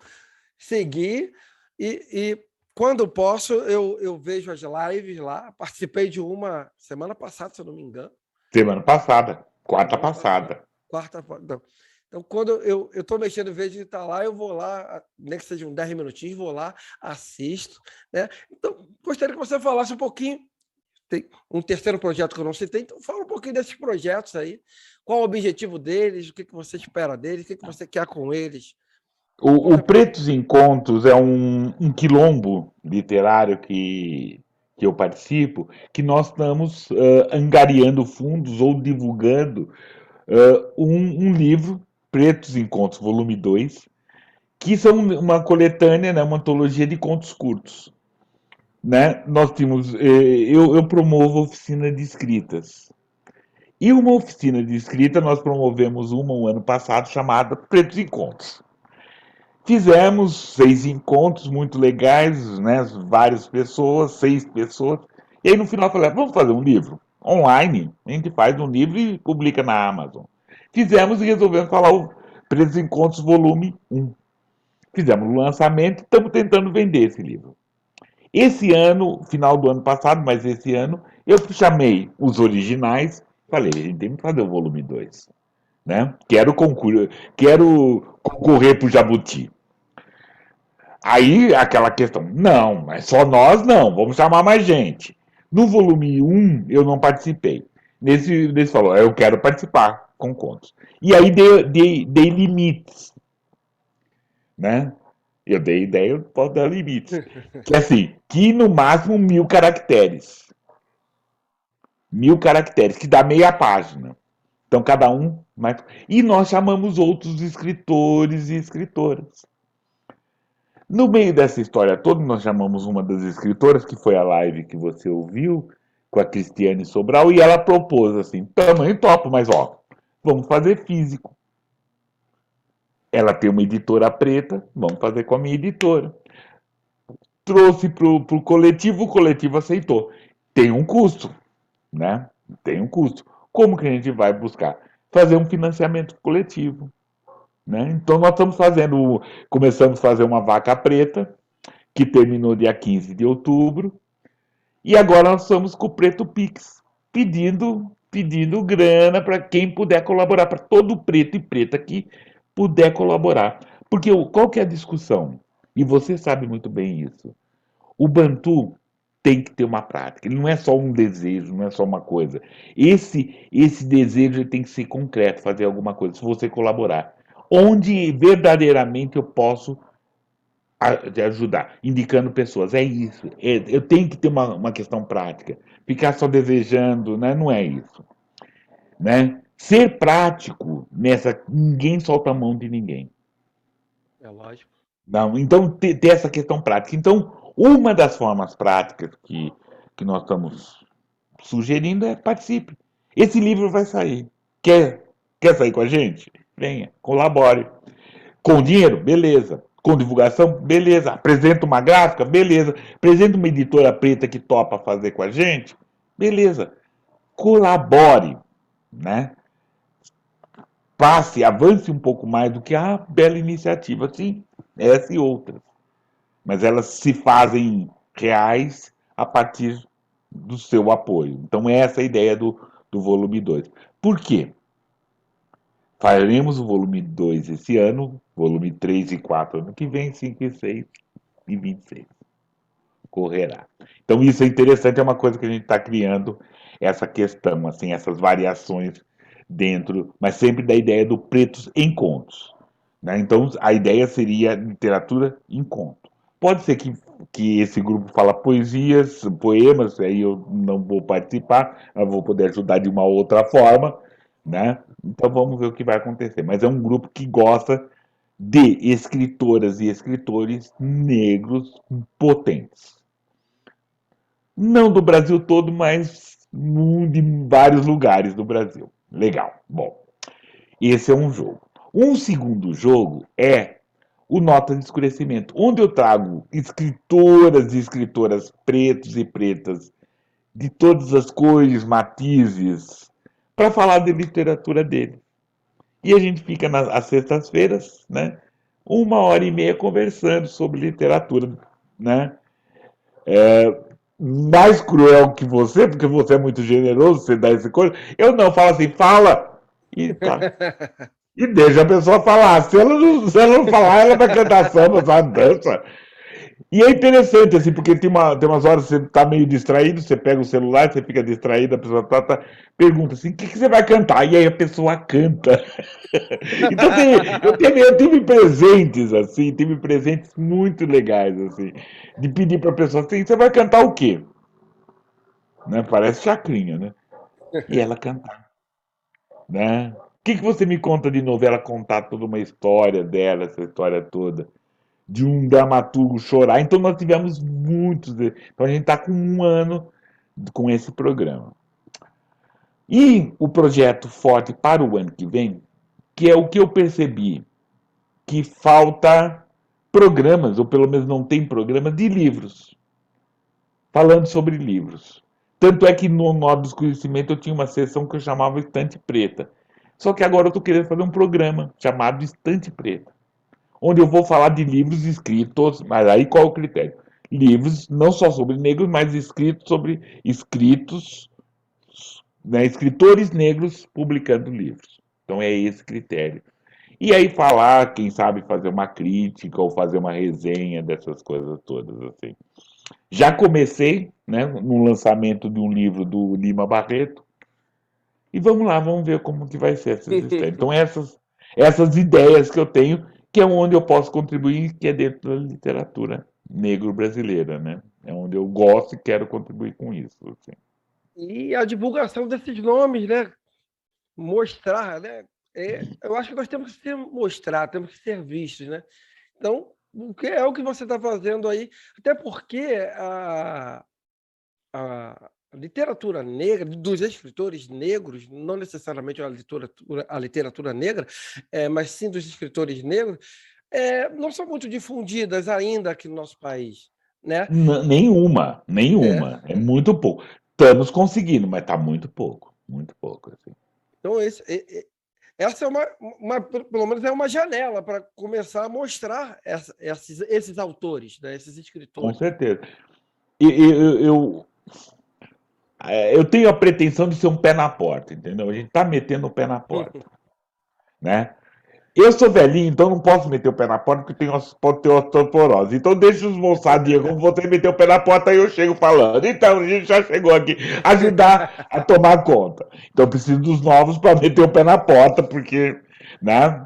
[SPEAKER 1] segui, e quando posso, eu vejo as lives lá. Participei de uma semana passada, se eu não me engano.
[SPEAKER 2] Semana passada, quarta
[SPEAKER 1] Semana passada,
[SPEAKER 2] passada.
[SPEAKER 1] quarta. Não. Então, quando eu estou mexendo, vejo de estar lá, eu vou lá, nem que sejam 10 minutinhos, vou lá, assisto. Né? Então, gostaria que você falasse um pouquinho. Tem um terceiro projeto que eu não citei, então fala um pouquinho desses projetos aí. Qual o objetivo deles, o que você espera deles, o que você quer com eles.
[SPEAKER 2] O
[SPEAKER 1] Conta para mim.
[SPEAKER 2] Pretos Encontros é um quilombo literário que eu participo, que nós estamos angariando fundos ou divulgando um livro, Pretos Encontros, volume 2, que são uma coletânea, né, uma antologia de contos curtos. Né? Nós temos, eu promovo oficina de escritas. E uma oficina de escrita, nós promovemos uma um ano passado, chamada Pretos Encontros. Fizemos 6 encontros muito legais, né? Várias pessoas, 6 pessoas. E aí no final eu falei, vamos fazer um livro online. A gente faz um livro e publica na Amazon. Fizemos e resolvemos falar o Pretos Encontros volume 1. Fizemos o lançamento e estamos tentando vender esse livro. Esse ano, final do ano passado, mas esse ano, eu chamei os originais, falei, a gente tem que fazer o volume 2. Né? Quero concorrer para o Jabuti. Aí aquela questão, não, mas só nós não, vamos chamar mais gente. No volume 1 eu não participei. Nesse falou, eu quero participar com contos. E aí dei limites, né? Eu dei ideia, eu posso dar limites. Que é assim, que no máximo 1.000 caracteres. 1.000 caracteres, que dá meia página. Então cada um. E nós chamamos outros escritores e escritoras. No meio dessa história toda, nós chamamos uma das escritoras, que foi a live que você ouviu, com a Cristiane Sobral, e ela propôs assim, tamanho topo, mas ó, vamos fazer físico. Ela tem uma editora preta, vamos fazer com a minha editora. Trouxe para o coletivo aceitou. Tem um custo, né? Tem um custo. Como que a gente vai buscar? Fazer um financiamento coletivo. Né? Então nós começamos a fazer uma vaca preta, que terminou dia 15 de outubro, e agora nós estamos com o Preto Pix, pedindo grana para quem puder colaborar, para todo preto e preta que puder colaborar. Porque qual que é a discussão? E você sabe muito bem isso. O Bantu tem que ter uma prática. Ele não é só um desejo, não é só uma coisa. Esse desejo tem que ser concreto, fazer alguma coisa, se você colaborar. Onde verdadeiramente eu posso de ajudar, indicando pessoas. É isso. Eu tenho que ter uma questão prática. Ficar só desejando, né? Não é isso. Né? Ser prático nessa. Ninguém solta a mão de ninguém.
[SPEAKER 1] É lógico.
[SPEAKER 2] Não, então, ter essa questão prática. Então, uma das formas práticas que nós estamos sugerindo é participe. Esse livro vai sair. Quer sair com a gente? Venha, colabore. Com dinheiro? Beleza. Com divulgação? Beleza. Apresenta uma gráfica? Beleza. Apresenta uma editora preta que topa fazer com a gente? Beleza. Colabore, né? Passe, avance um pouco mais do que a bela iniciativa, sim, essa e outras. Mas elas se fazem reais a partir do seu apoio. Então, essa é a ideia do volume 2. Por quê? Faremos o volume 2 esse ano, volume 3 e 4 ano que vem, 5 e 6 e 26. Correrá. Então, isso é interessante, é uma coisa que a gente está criando, essa questão, assim, essas variações dentro, mas sempre da ideia do pretos em contos. Né? Então, a ideia seria literatura em conto. Pode ser que esse grupo fala poesias, poemas, aí eu não vou participar, eu vou poder ajudar de uma outra forma, né? Então vamos ver o que vai acontecer. Mas é um grupo que gosta de escritoras e escritores negros potentes. Não do Brasil todo, mas de vários lugares do Brasil. Legal. Bom, esse é um jogo. Um segundo jogo é o Nota de Escurecimento, onde eu trago escritoras e escritoras pretos e pretas de todas as cores, matizes, para falar de literatura dele. E a gente fica às sextas-feiras, né? 1 hora e meia conversando sobre literatura, né? Mais cruel que você, porque você é muito generoso, você dá esse coisa. Eu não, falo assim, fala! E tá. E deixa a pessoa falar. Se ela não falar, ela vai cantar samba, só dança. E é interessante, assim, porque tem umas horas que você tá meio distraído, você pega o celular, você fica distraído, a pessoa pergunta assim, o que você vai cantar? E aí a pessoa canta. Então eu tive presentes, assim, tive presentes muito legais, assim, de pedir pra pessoa assim, você vai cantar o quê? Né? Parece chacrinha, né? E ela cantar, né? O que você me conta de novela contar toda uma história dela, essa história toda? De um dramaturgo chorar. Então nós tivemos muitos. Então a gente está com 1 ano com esse programa. E o projeto forte para o ano que vem, que é o que eu percebi, que falta programas, ou pelo menos não tem programa, de livros, falando sobre livros. Tanto é que no Nó do Escurecimento eu tinha uma sessão que eu chamava Estante Preta. Só que agora eu estou querendo fazer um programa chamado Estante Preta, onde eu vou falar de livros escritos, mas aí qual é o critério? Livros não só sobre negros, mas escritos sobre escritos, né, escritores negros publicando livros. Então é esse critério. E aí falar, quem sabe fazer uma crítica ou fazer uma resenha dessas coisas todas assim. Já comecei, né, no lançamento de um livro do Lima Barreto e vamos lá, vamos ver como que vai ser essas histórias. Então essas ideias que eu tenho, que é onde eu posso contribuir, que é dentro da literatura negro-brasileira, né? É onde eu gosto e quero contribuir com isso. Assim.
[SPEAKER 1] E a divulgação desses nomes, né? Mostrar, né? Eu acho que nós temos que mostrar, temos que ser vistos, né? Então, o que é o que você está fazendo aí? Até porque a literatura negra, dos escritores negros, não necessariamente a literatura negra, mas sim dos escritores negros, não são muito difundidas ainda aqui no nosso país, né?
[SPEAKER 2] Nenhuma,
[SPEAKER 1] É,
[SPEAKER 2] nenhuma. É muito pouco. Estamos conseguindo, mas está muito pouco. Muito pouco. Assim.
[SPEAKER 1] então, essa é pelo menos é uma janela para começar a mostrar esses autores, né? Esses
[SPEAKER 2] Com
[SPEAKER 1] escritores.
[SPEAKER 2] certeza. Eu tenho a pretensão de ser um pé na porta, entendeu? A gente está metendo o pé na porta, né? Eu sou velhinho, então não posso meter o pé na porta porque pode ter osteoporose. Então deixa os moçadinhos como você meter o pé na porta e eu chego falando. Então a gente já chegou aqui ajudar a tomar conta. Então eu preciso dos novos para meter o pé na porta, porque, né?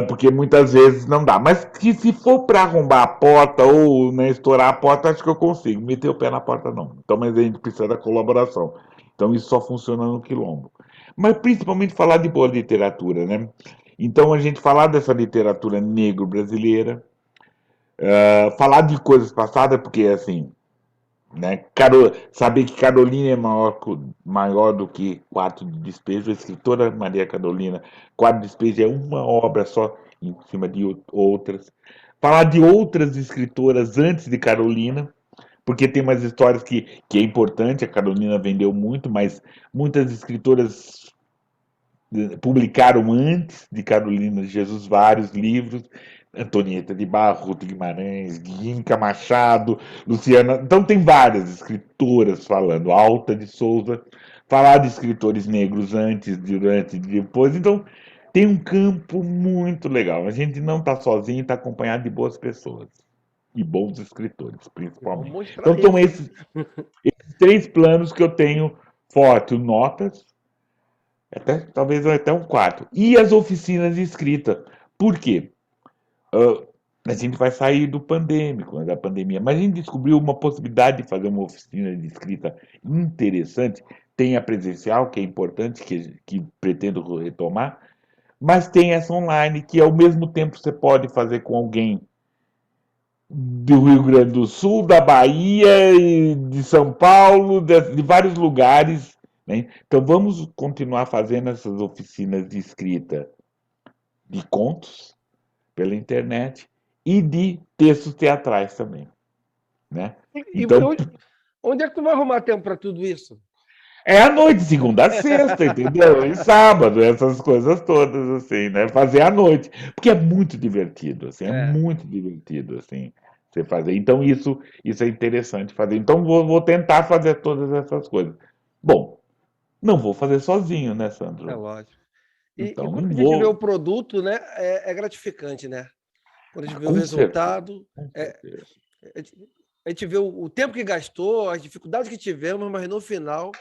[SPEAKER 2] Porque muitas vezes não dá. Mas que se for para arrombar a porta ou né, estourar a porta, acho que eu consigo. Meter o pé na porta, não. Então, mas a gente precisa da colaboração. Então, isso só funciona no quilombo. Mas principalmente falar de boa literatura, né? Então, a gente falar dessa literatura negro-brasileira, falar de coisas passadas, porque, assim, né? Saber que Carolina é maior do que Quarto de Despejo, a escritora Maria Carolina, Quarto de Despejo é uma obra só em cima de outras. Falar de outras escritoras antes de Carolina, porque tem umas histórias que é importante, a Carolina vendeu muito, mas muitas escritoras publicaram antes de Carolina de Jesus vários livros. Antonieta de Barros, Ruth Guimarães, Guinca Machado, Luciana. Então tem várias escritoras falando, Alta de Souza, falar de escritores negros antes, durante e depois. Então tem um campo muito legal. A gente não está sozinho, está acompanhado de boas pessoas. E bons escritores,
[SPEAKER 1] Vamos
[SPEAKER 2] principalmente.
[SPEAKER 1] mostrar
[SPEAKER 2] Então são
[SPEAKER 1] isso.
[SPEAKER 2] esses três planos que eu tenho forte, o Notas, até, talvez até um quarto. E as oficinas de escrita. Por quê? Ah, a gente vai sair do pandêmico, né, da pandemia, mas a gente descobriu uma possibilidade de fazer uma oficina de escrita interessante. Tem a presencial, que é importante, que pretendo retomar, mas tem essa online, que ao mesmo tempo você pode fazer com alguém do Rio Grande do Sul, da Bahia, de São Paulo, de vários lugares. Né? Então vamos continuar fazendo essas oficinas de escrita de contos pela internet e de textos teatrais também, né?
[SPEAKER 1] E
[SPEAKER 2] Então,
[SPEAKER 1] onde é que tu vai arrumar tempo para tudo isso?
[SPEAKER 2] é à noite, segunda a sexta, entendeu? E sábado, essas coisas todas, assim, né? Fazer à noite. Porque é muito divertido, assim, é
[SPEAKER 1] É,
[SPEAKER 2] muito divertido, assim, você fazer. Então, isso é interessante fazer. Então, vou tentar fazer todas essas coisas. Bom, não vou fazer sozinho, né,
[SPEAKER 1] é
[SPEAKER 2] Sandro?
[SPEAKER 1] lógico. E
[SPEAKER 2] Então,
[SPEAKER 1] quando
[SPEAKER 2] não
[SPEAKER 1] a gente vê o
[SPEAKER 2] vou.
[SPEAKER 1] produto, né, é gratificante, né? Quando a gente vê o
[SPEAKER 2] Com certeza,
[SPEAKER 1] resultado,
[SPEAKER 2] com
[SPEAKER 1] é,
[SPEAKER 2] certeza.
[SPEAKER 1] a gente vê o tempo que gastou, as dificuldades que tivemos, mas no final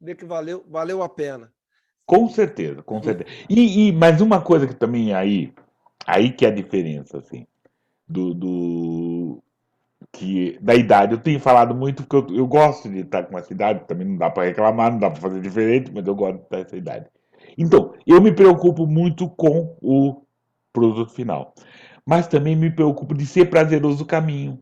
[SPEAKER 1] vê que valeu a pena.
[SPEAKER 2] Com certeza, com certeza. Mas uma coisa que também aí que é a diferença, assim, do que da idade. Eu tenho falado muito porque eu gosto de estar com essa idade, também não dá para reclamar, não dá para fazer diferente, mas eu gosto de estar essa idade. Então, eu me preocupo muito com o produto final, mas também me preocupo de ser prazeroso o caminho.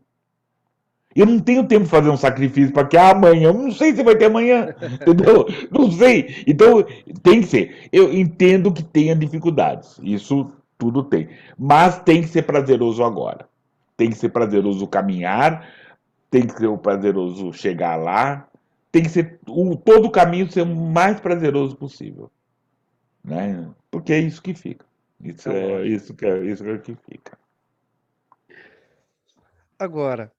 [SPEAKER 2] Eu não tenho tempo de fazer um sacrifício para que amanhã, eu não sei se vai ter amanhã, entendeu? Não sei. Então, tem que ser. Eu entendo que tenha dificuldades, isso tudo tem, mas tem que ser prazeroso agora. Tem que ser prazeroso caminhar, tem que ser o prazeroso chegar lá, tem que ser todo o caminho ser o mais prazeroso possível, né? Porque é isso que fica.
[SPEAKER 1] É lógico.
[SPEAKER 2] Isso é o que fica.
[SPEAKER 1] Agora,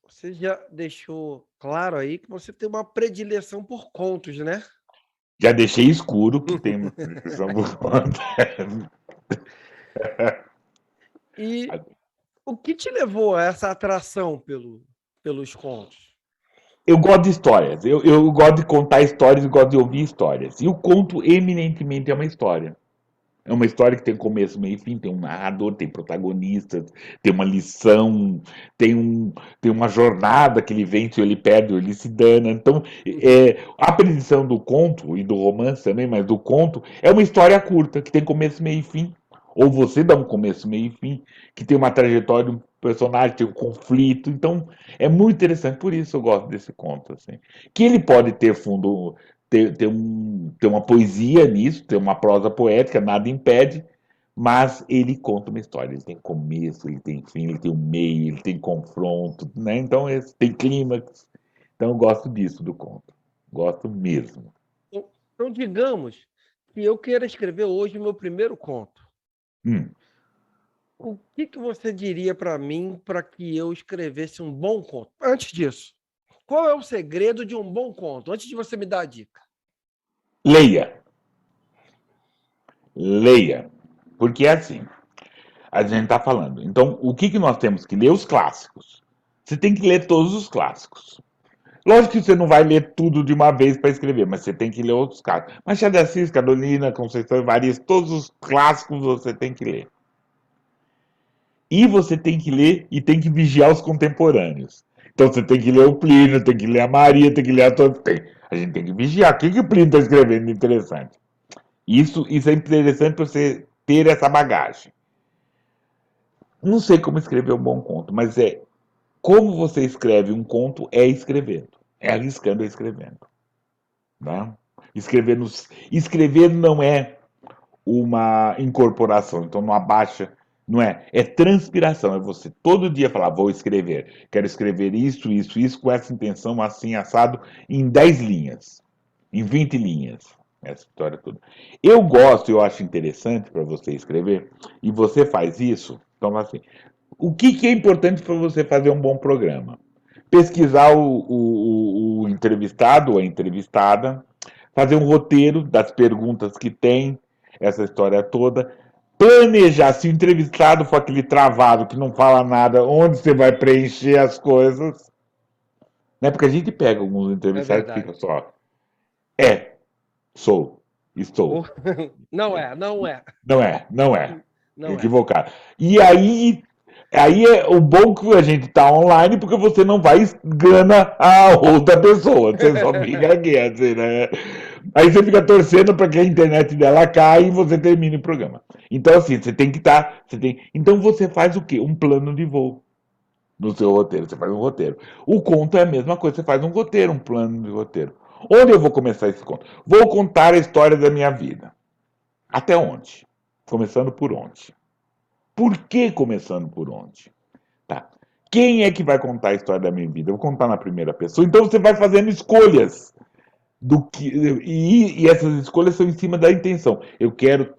[SPEAKER 1] você já deixou claro aí que você tem uma predileção por contos, né?
[SPEAKER 2] Já deixei escuro que tem uma previsão por conta.
[SPEAKER 1] E o que te levou a essa atração pelos contos?
[SPEAKER 2] Eu gosto de histórias. Eu gosto de contar histórias e gosto de ouvir histórias. E o conto, eminentemente, é uma história. É uma história que tem começo, meio e fim, tem um narrador, tem protagonistas, tem uma lição, tem, um, tem uma jornada que ele vence, ou ele perde, ou ele se dana. Então, a predição do conto, e do romance também, mas do conto, é uma história curta, que tem começo, meio e fim. Ou você dá um começo, meio e fim, que tem uma trajetória, um personagem, tem um conflito. Então, é muito interessante, por isso eu gosto desse conto. Assim. Que ele pode ter fundo, ter uma poesia nisso, ter uma prosa poética, nada impede, mas ele conta uma história. Ele tem começo, ele tem fim, ele tem um meio, ele tem confronto, né? Então tem clímax. Então eu gosto disso do conto. Gosto mesmo.
[SPEAKER 1] Então, digamos que eu queira escrever hoje o meu primeiro conto.
[SPEAKER 2] Hum.
[SPEAKER 1] O que você diria para mim para que eu escrevesse um bom conto? Antes disso, qual é o segredo de um bom conto? Antes de você me dar a dica.
[SPEAKER 2] Leia, leia. Porque é assim, a gente está falando. Então, o que nós temos que ler? Os clássicos. Você tem que ler todos os clássicos. Lógico que você não vai ler tudo de uma vez para escrever, mas você tem que ler outros casos. Machado de Assis, Carolina, Conceição Evaristo, todos os clássicos você tem que ler. E você tem que ler e tem que vigiar os contemporâneos. Então você tem que ler o Plínio, tem que ler a Maria, tem que ler a todos. A gente tem que vigiar. O que o Plínio está escrevendo de interessante? Isso é interessante para você ter essa bagagem. Não sei como escrever um bom conto, mas como você escreve um conto é escrevendo. É arriscando e escrevendo. Né? Escrever não é uma incorporação, então não abaixa, não é, é transpiração, é você todo dia falar, vou escrever, quero escrever isso, com essa intenção, assim, assado, em 10 linhas, em 20 linhas. essa história toda. Eu gosto, eu acho interessante para você escrever, e você faz isso, então assim, o que, que é importante para você fazer um bom programa? Pesquisar o entrevistado ou a entrevistada, fazer um roteiro das perguntas que tem, essa história toda, planejar, se o entrevistado for aquele travado que não fala nada, onde você vai preencher as coisas, né? Porque a gente pega alguns
[SPEAKER 1] É
[SPEAKER 2] entrevistados que ficam
[SPEAKER 1] verdade.
[SPEAKER 2] só, é, sou,
[SPEAKER 1] Ou-
[SPEAKER 2] estou.
[SPEAKER 1] Não é, não é.
[SPEAKER 2] Não é, não é.
[SPEAKER 1] Não é.
[SPEAKER 2] Equivocado. E aí é o bom que a gente tá online, porque você não vai grana a outra pessoa. Você só fica aqui, assim, né? Aí você fica torcendo para que a internet dela caia e você termine o programa. Então, assim, você tem que estar. Então você faz o quê? Um plano de voo no seu roteiro. Você faz um roteiro. O conto é a mesma coisa, você faz um roteiro, um plano de roteiro. Onde eu vou começar esse conto? Vou contar a história da minha vida. Até onde? Começando por onde? Por que começando por onde? Tá. Quem é que vai contar a história da minha vida? Eu vou contar na primeira pessoa. Então você vai fazendo escolhas do que e essas escolhas são em cima da intenção. Eu quero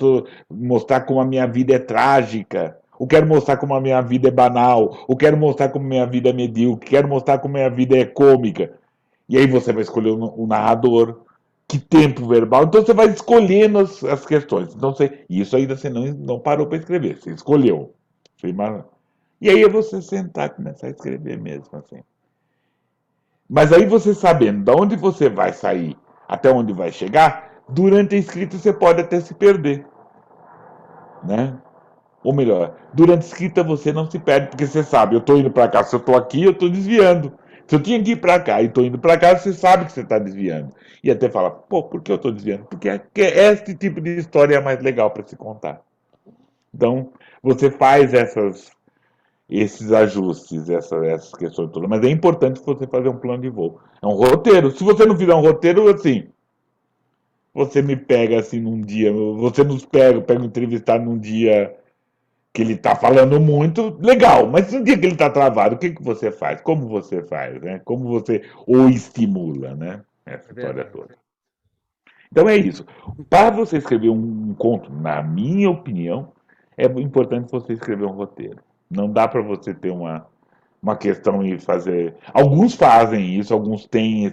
[SPEAKER 2] mostrar como a minha vida é trágica. Eu quero mostrar como a minha vida é banal. Eu quero mostrar como a minha vida é medíocre. Quero mostrar como a minha vida é cômica. E aí você vai escolher o narrador, que tempo verbal. Então você vai escolhendo as questões. Então isso ainda você não parou para escrever, você escolheu. E aí é você sentar e começar a escrever mesmo assim. Mas aí você sabendo de onde você vai sair, até onde vai chegar, durante a escrita você pode até se perder, né? Ou melhor, durante a escrita você não se perde, porque você sabe, eu estou indo para cá, se eu estou aqui, eu estou desviando. Se eu tinha que ir para cá e estou indo para cá, você sabe que você está desviando. E até fala, pô, por que eu estou desviando? Porque esse tipo de história é mais legal para se contar. Então, você faz esses ajustes, essas questões todas. Mas é importante você fazer um plano de voo. É um roteiro. Se você não fizer um roteiro, assim, você me pega assim num dia, você nos pega um entrevistado num dia que ele está falando muito, legal, mas no dia que ele está travado, o que, que você faz? Como você faz, né? Como você o estimula, né? Essa
[SPEAKER 1] É
[SPEAKER 2] história
[SPEAKER 1] verdade.
[SPEAKER 2] toda. Então é isso. Para você escrever um conto, na minha opinião, é importante você escrever um roteiro. Não dá para você ter uma questão e fazer. Alguns fazem isso, alguns têm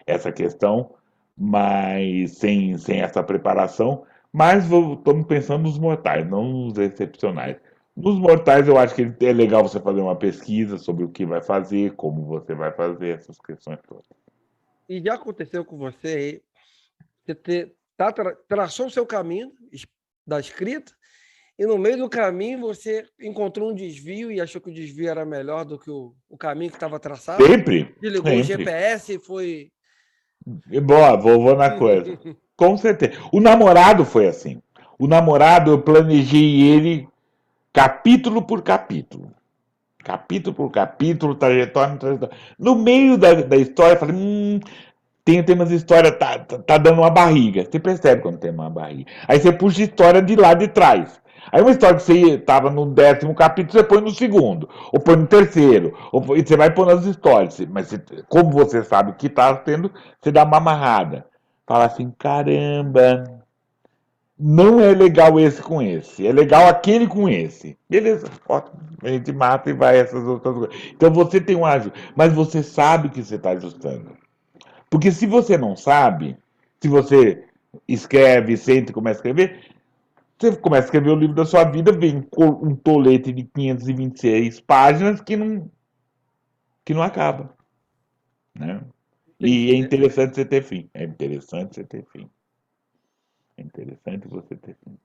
[SPEAKER 2] essa questão, mas sem essa preparação. Mas estamos pensando nos mortais, não nos excepcionais. Nos mortais, eu acho que é legal você fazer uma pesquisa sobre o que vai fazer, como você vai fazer, essas questões todas.
[SPEAKER 1] E já aconteceu com você aí, você traçou o seu caminho da escrita, e no meio do caminho você encontrou um desvio e achou que o desvio era melhor do que o caminho que estava traçado?
[SPEAKER 2] Sempre,
[SPEAKER 1] Desligou o
[SPEAKER 2] sempre.
[SPEAKER 1] GPS e foi.
[SPEAKER 2] Boa, vou na coisa. Com certeza. O namorado foi assim. O namorado, eu planejei ele capítulo por capítulo. Capítulo por capítulo, trajetória, trajetória. No meio da história, eu falei, tem umas histórias, tá dando uma barriga. Você percebe quando tem uma barriga. Aí você puxa a história de lá de trás. Aí uma história que você estava no 10º capítulo, você põe no segundo, ou põe no terceiro, e você vai pôr nas histórias. Mas como você sabe que está tendo, você dá uma amarrada. Fala assim, caramba, não é legal esse com esse, é legal aquele com esse. Beleza, ótimo. A gente mata e vai essas outras coisas. Então você tem um ajuste, mas você sabe que você está ajustando. Porque se você não sabe, se você escreve, sente e começa a escrever, você começa a escrever o livro da sua vida, vem um tolete de 526 páginas que não acaba. Né? E é
[SPEAKER 1] Entendi.
[SPEAKER 2] interessante você ter fim. É interessante você ter fim. É interessante você ter fim.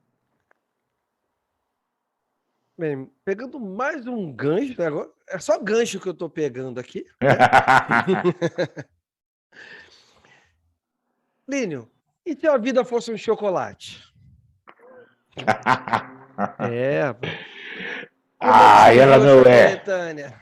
[SPEAKER 1] Bem, pegando mais um gancho, né, agora, é só gancho que eu estou pegando aqui, né? Plínio, e se a vida fosse um chocolate? É, como é que
[SPEAKER 2] Ela
[SPEAKER 1] seria
[SPEAKER 2] não
[SPEAKER 1] essa
[SPEAKER 2] é.
[SPEAKER 1] coletânea?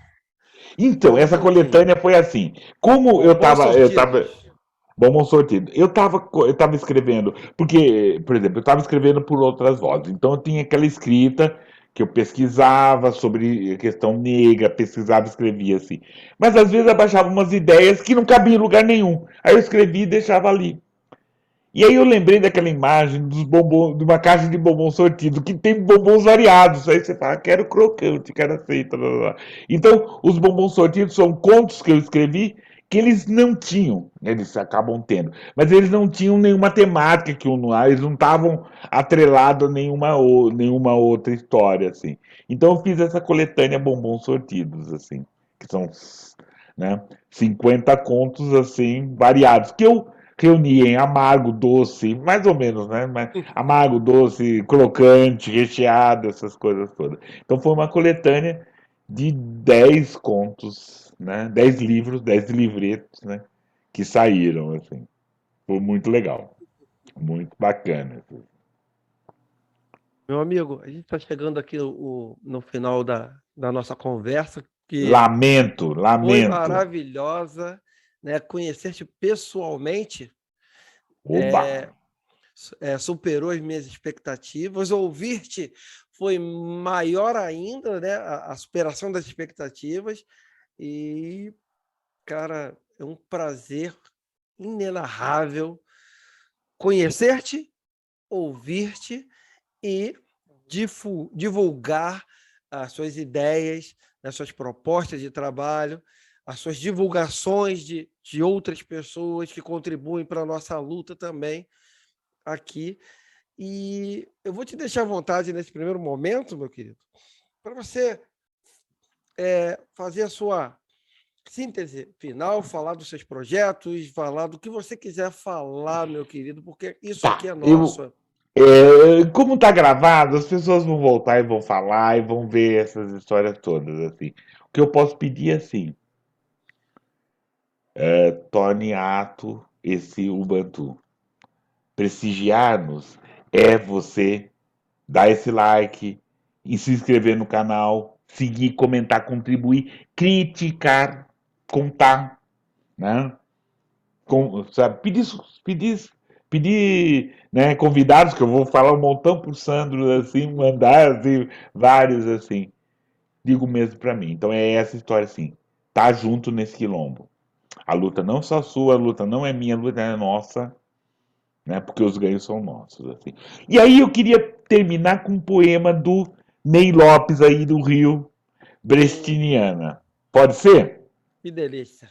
[SPEAKER 2] Então,
[SPEAKER 1] Bom
[SPEAKER 2] essa
[SPEAKER 1] sortido.
[SPEAKER 2] coletânea foi assim. Como
[SPEAKER 1] Bombons
[SPEAKER 2] eu tava,
[SPEAKER 1] sortidos.
[SPEAKER 2] bom sortido. Eu tava escrevendo, porque, por exemplo, eu estava escrevendo por outras vozes. Então eu tinha aquela escrita que eu pesquisava sobre a questão negra, pesquisava, escrevia assim. Mas às vezes eu baixava umas ideias que não cabiam em lugar nenhum. Aí eu escrevia e deixava ali. E aí eu lembrei daquela imagem dos bombons, de uma caixa de bombom sortido, que tem bombons variados. Aí você fala, quero crocante, quero assim. Blá, blá, blá. Então, os bombons sortidos são contos que eu escrevi que eles não tinham, eles acabam tendo, mas eles não tinham nenhuma temática que eles não estavam atrelados a nenhuma outra história, assim. Então eu fiz essa coletânea Bombons Sortidos, assim, que são, né, 50 contos, assim, variados, que eu reuni em amargo, doce, mais ou menos, né? Amargo, doce, crocante, recheado, essas coisas todas. Então foi uma coletânea de 10 contos, né? 10 livros, 10 livretos, né? Que saíram, assim. Foi muito legal, muito bacana. Assim.
[SPEAKER 1] Meu amigo, a gente está chegando aqui no final da nossa conversa, que
[SPEAKER 2] Lamento,
[SPEAKER 1] foi
[SPEAKER 2] lamento.
[SPEAKER 1] maravilhosa, né? Conhecer-te pessoalmente
[SPEAKER 2] Oba!
[SPEAKER 1] superou as minhas expectativas. Ouvir-te foi maior ainda, né? A superação das expectativas. E, cara, é um prazer inenarrável conhecer-te, ouvir-te e divulgar as suas ideias, as suas propostas de trabalho, as suas divulgações de outras pessoas que contribuem para a nossa luta também aqui. E eu vou te deixar à vontade nesse primeiro momento, meu querido, para você fazer a sua síntese final, falar dos seus projetos, falar do que você quiser falar, meu querido, porque isso aqui
[SPEAKER 2] Tá,
[SPEAKER 1] é nosso.
[SPEAKER 2] como tá gravado, as pessoas vão voltar e vão falar e vão ver essas histórias todas, assim. O que eu posso pedir, assim, torne ato esse Ubuntu. Prestigiar-nos é você dar esse like e se inscrever no canal, seguir, comentar, contribuir, criticar, contar, né? Sabe, pedir, né, convidados, que eu vou falar um montão pro Sandro, assim, mandar assim, vários, assim. Digo mesmo para mim. Então é essa história, assim. Tá junto nesse quilombo. A luta não só sua, a luta não é minha, a luta é nossa, né? Porque os ganhos são nossos, assim. E aí eu queria terminar com um poema do Ney Lopes aí do Rio, Brestiniana. Pode ser?
[SPEAKER 1] Que delícia.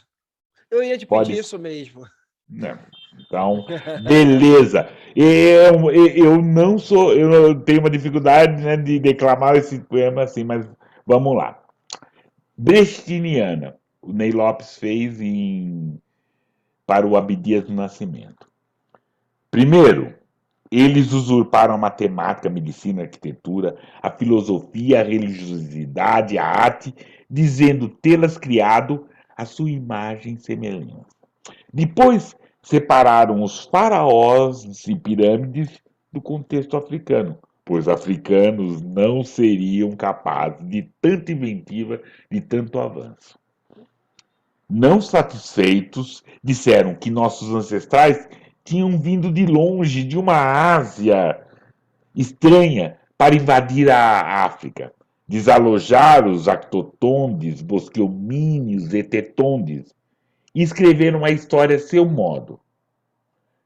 [SPEAKER 1] Eu ia te
[SPEAKER 2] Pode
[SPEAKER 1] pedir
[SPEAKER 2] ser.
[SPEAKER 1] isso mesmo.
[SPEAKER 2] Né? Então, beleza. Eu não sou, eu tenho uma dificuldade, né, de declamar esse poema assim, mas vamos lá. Brestiniana, o Ney Lopes fez para o Abdias do Nascimento. Primeiro, eles usurparam a matemática, a medicina, a arquitetura, a filosofia, a religiosidade, a arte, dizendo tê-las criado à sua imagem e semelhança. Depois, separaram os faraós e pirâmides do contexto africano, pois africanos não seriam capazes de tanta inventiva, de tanto avanço. Não satisfeitos, disseram que nossos ancestrais tinham vindo de longe, de uma Ásia estranha, para invadir a África, desalojar os Actotondes, Bosquiomínios e Tetondes, e escreveram a história a seu modo,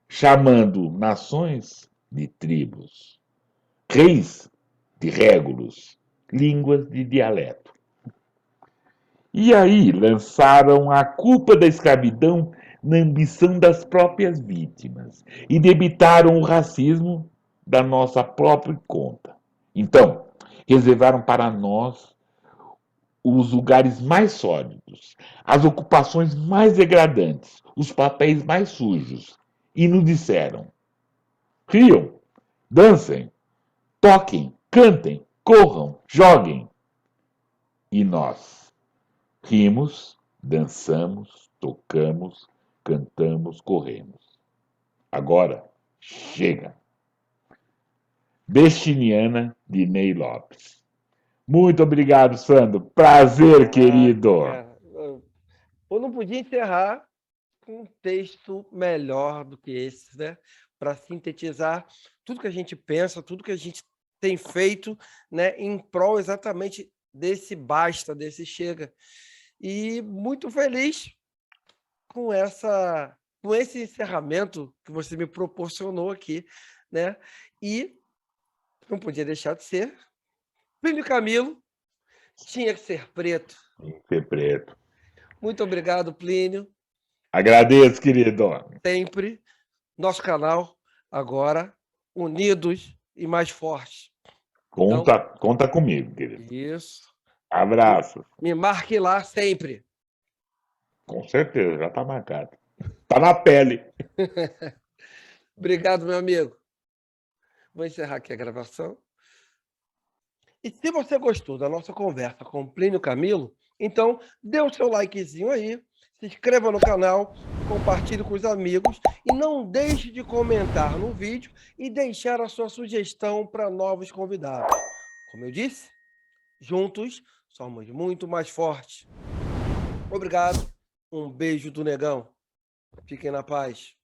[SPEAKER 2] chamando nações de tribos, reis de régulos, línguas de dialeto. E aí lançaram a culpa da escravidão na ambição das próprias vítimas e debitaram o racismo da nossa própria conta. Então, reservaram para nós os lugares mais sólidos, as ocupações mais degradantes, os papéis mais sujos, e nos disseram: riam, dancem, toquem, cantem, corram, joguem. E nós rimos, dançamos, tocamos, cantamos, corremos. Agora, chega. Destiniana de Ney Lopes. Muito obrigado, Sandro. Prazer, querido.
[SPEAKER 1] Cara, eu não podia encerrar com um texto melhor do que esse, né? Para sintetizar tudo que a gente pensa, tudo que a gente tem feito, né? Em prol exatamente desse basta, desse chega. E muito feliz com essa com esse encerramento que você me proporcionou aqui, né? E não podia deixar de ser. Plínio Camilo tinha que ser preto.
[SPEAKER 2] Tem que ser preto.
[SPEAKER 1] Muito obrigado, Plínio.
[SPEAKER 2] Agradeço, querido.
[SPEAKER 1] Sempre. Nosso canal agora unidos e mais fortes. Então,
[SPEAKER 2] Conta comigo, querido.
[SPEAKER 1] isso.
[SPEAKER 2] Abraço.
[SPEAKER 1] Me marque lá sempre.
[SPEAKER 2] Com certeza, já está marcado. Está na pele.
[SPEAKER 1] Obrigado, meu amigo. Vou encerrar aqui a gravação. E se você gostou da nossa conversa com o Plínio Camilo, então dê o seu likezinho aí, se inscreva no canal, compartilhe com os amigos e não deixe de comentar no vídeo e deixar a sua sugestão para novos convidados. Como eu disse, juntos somos muito mais fortes. Obrigado, um beijo do Negão. Fiquem na paz.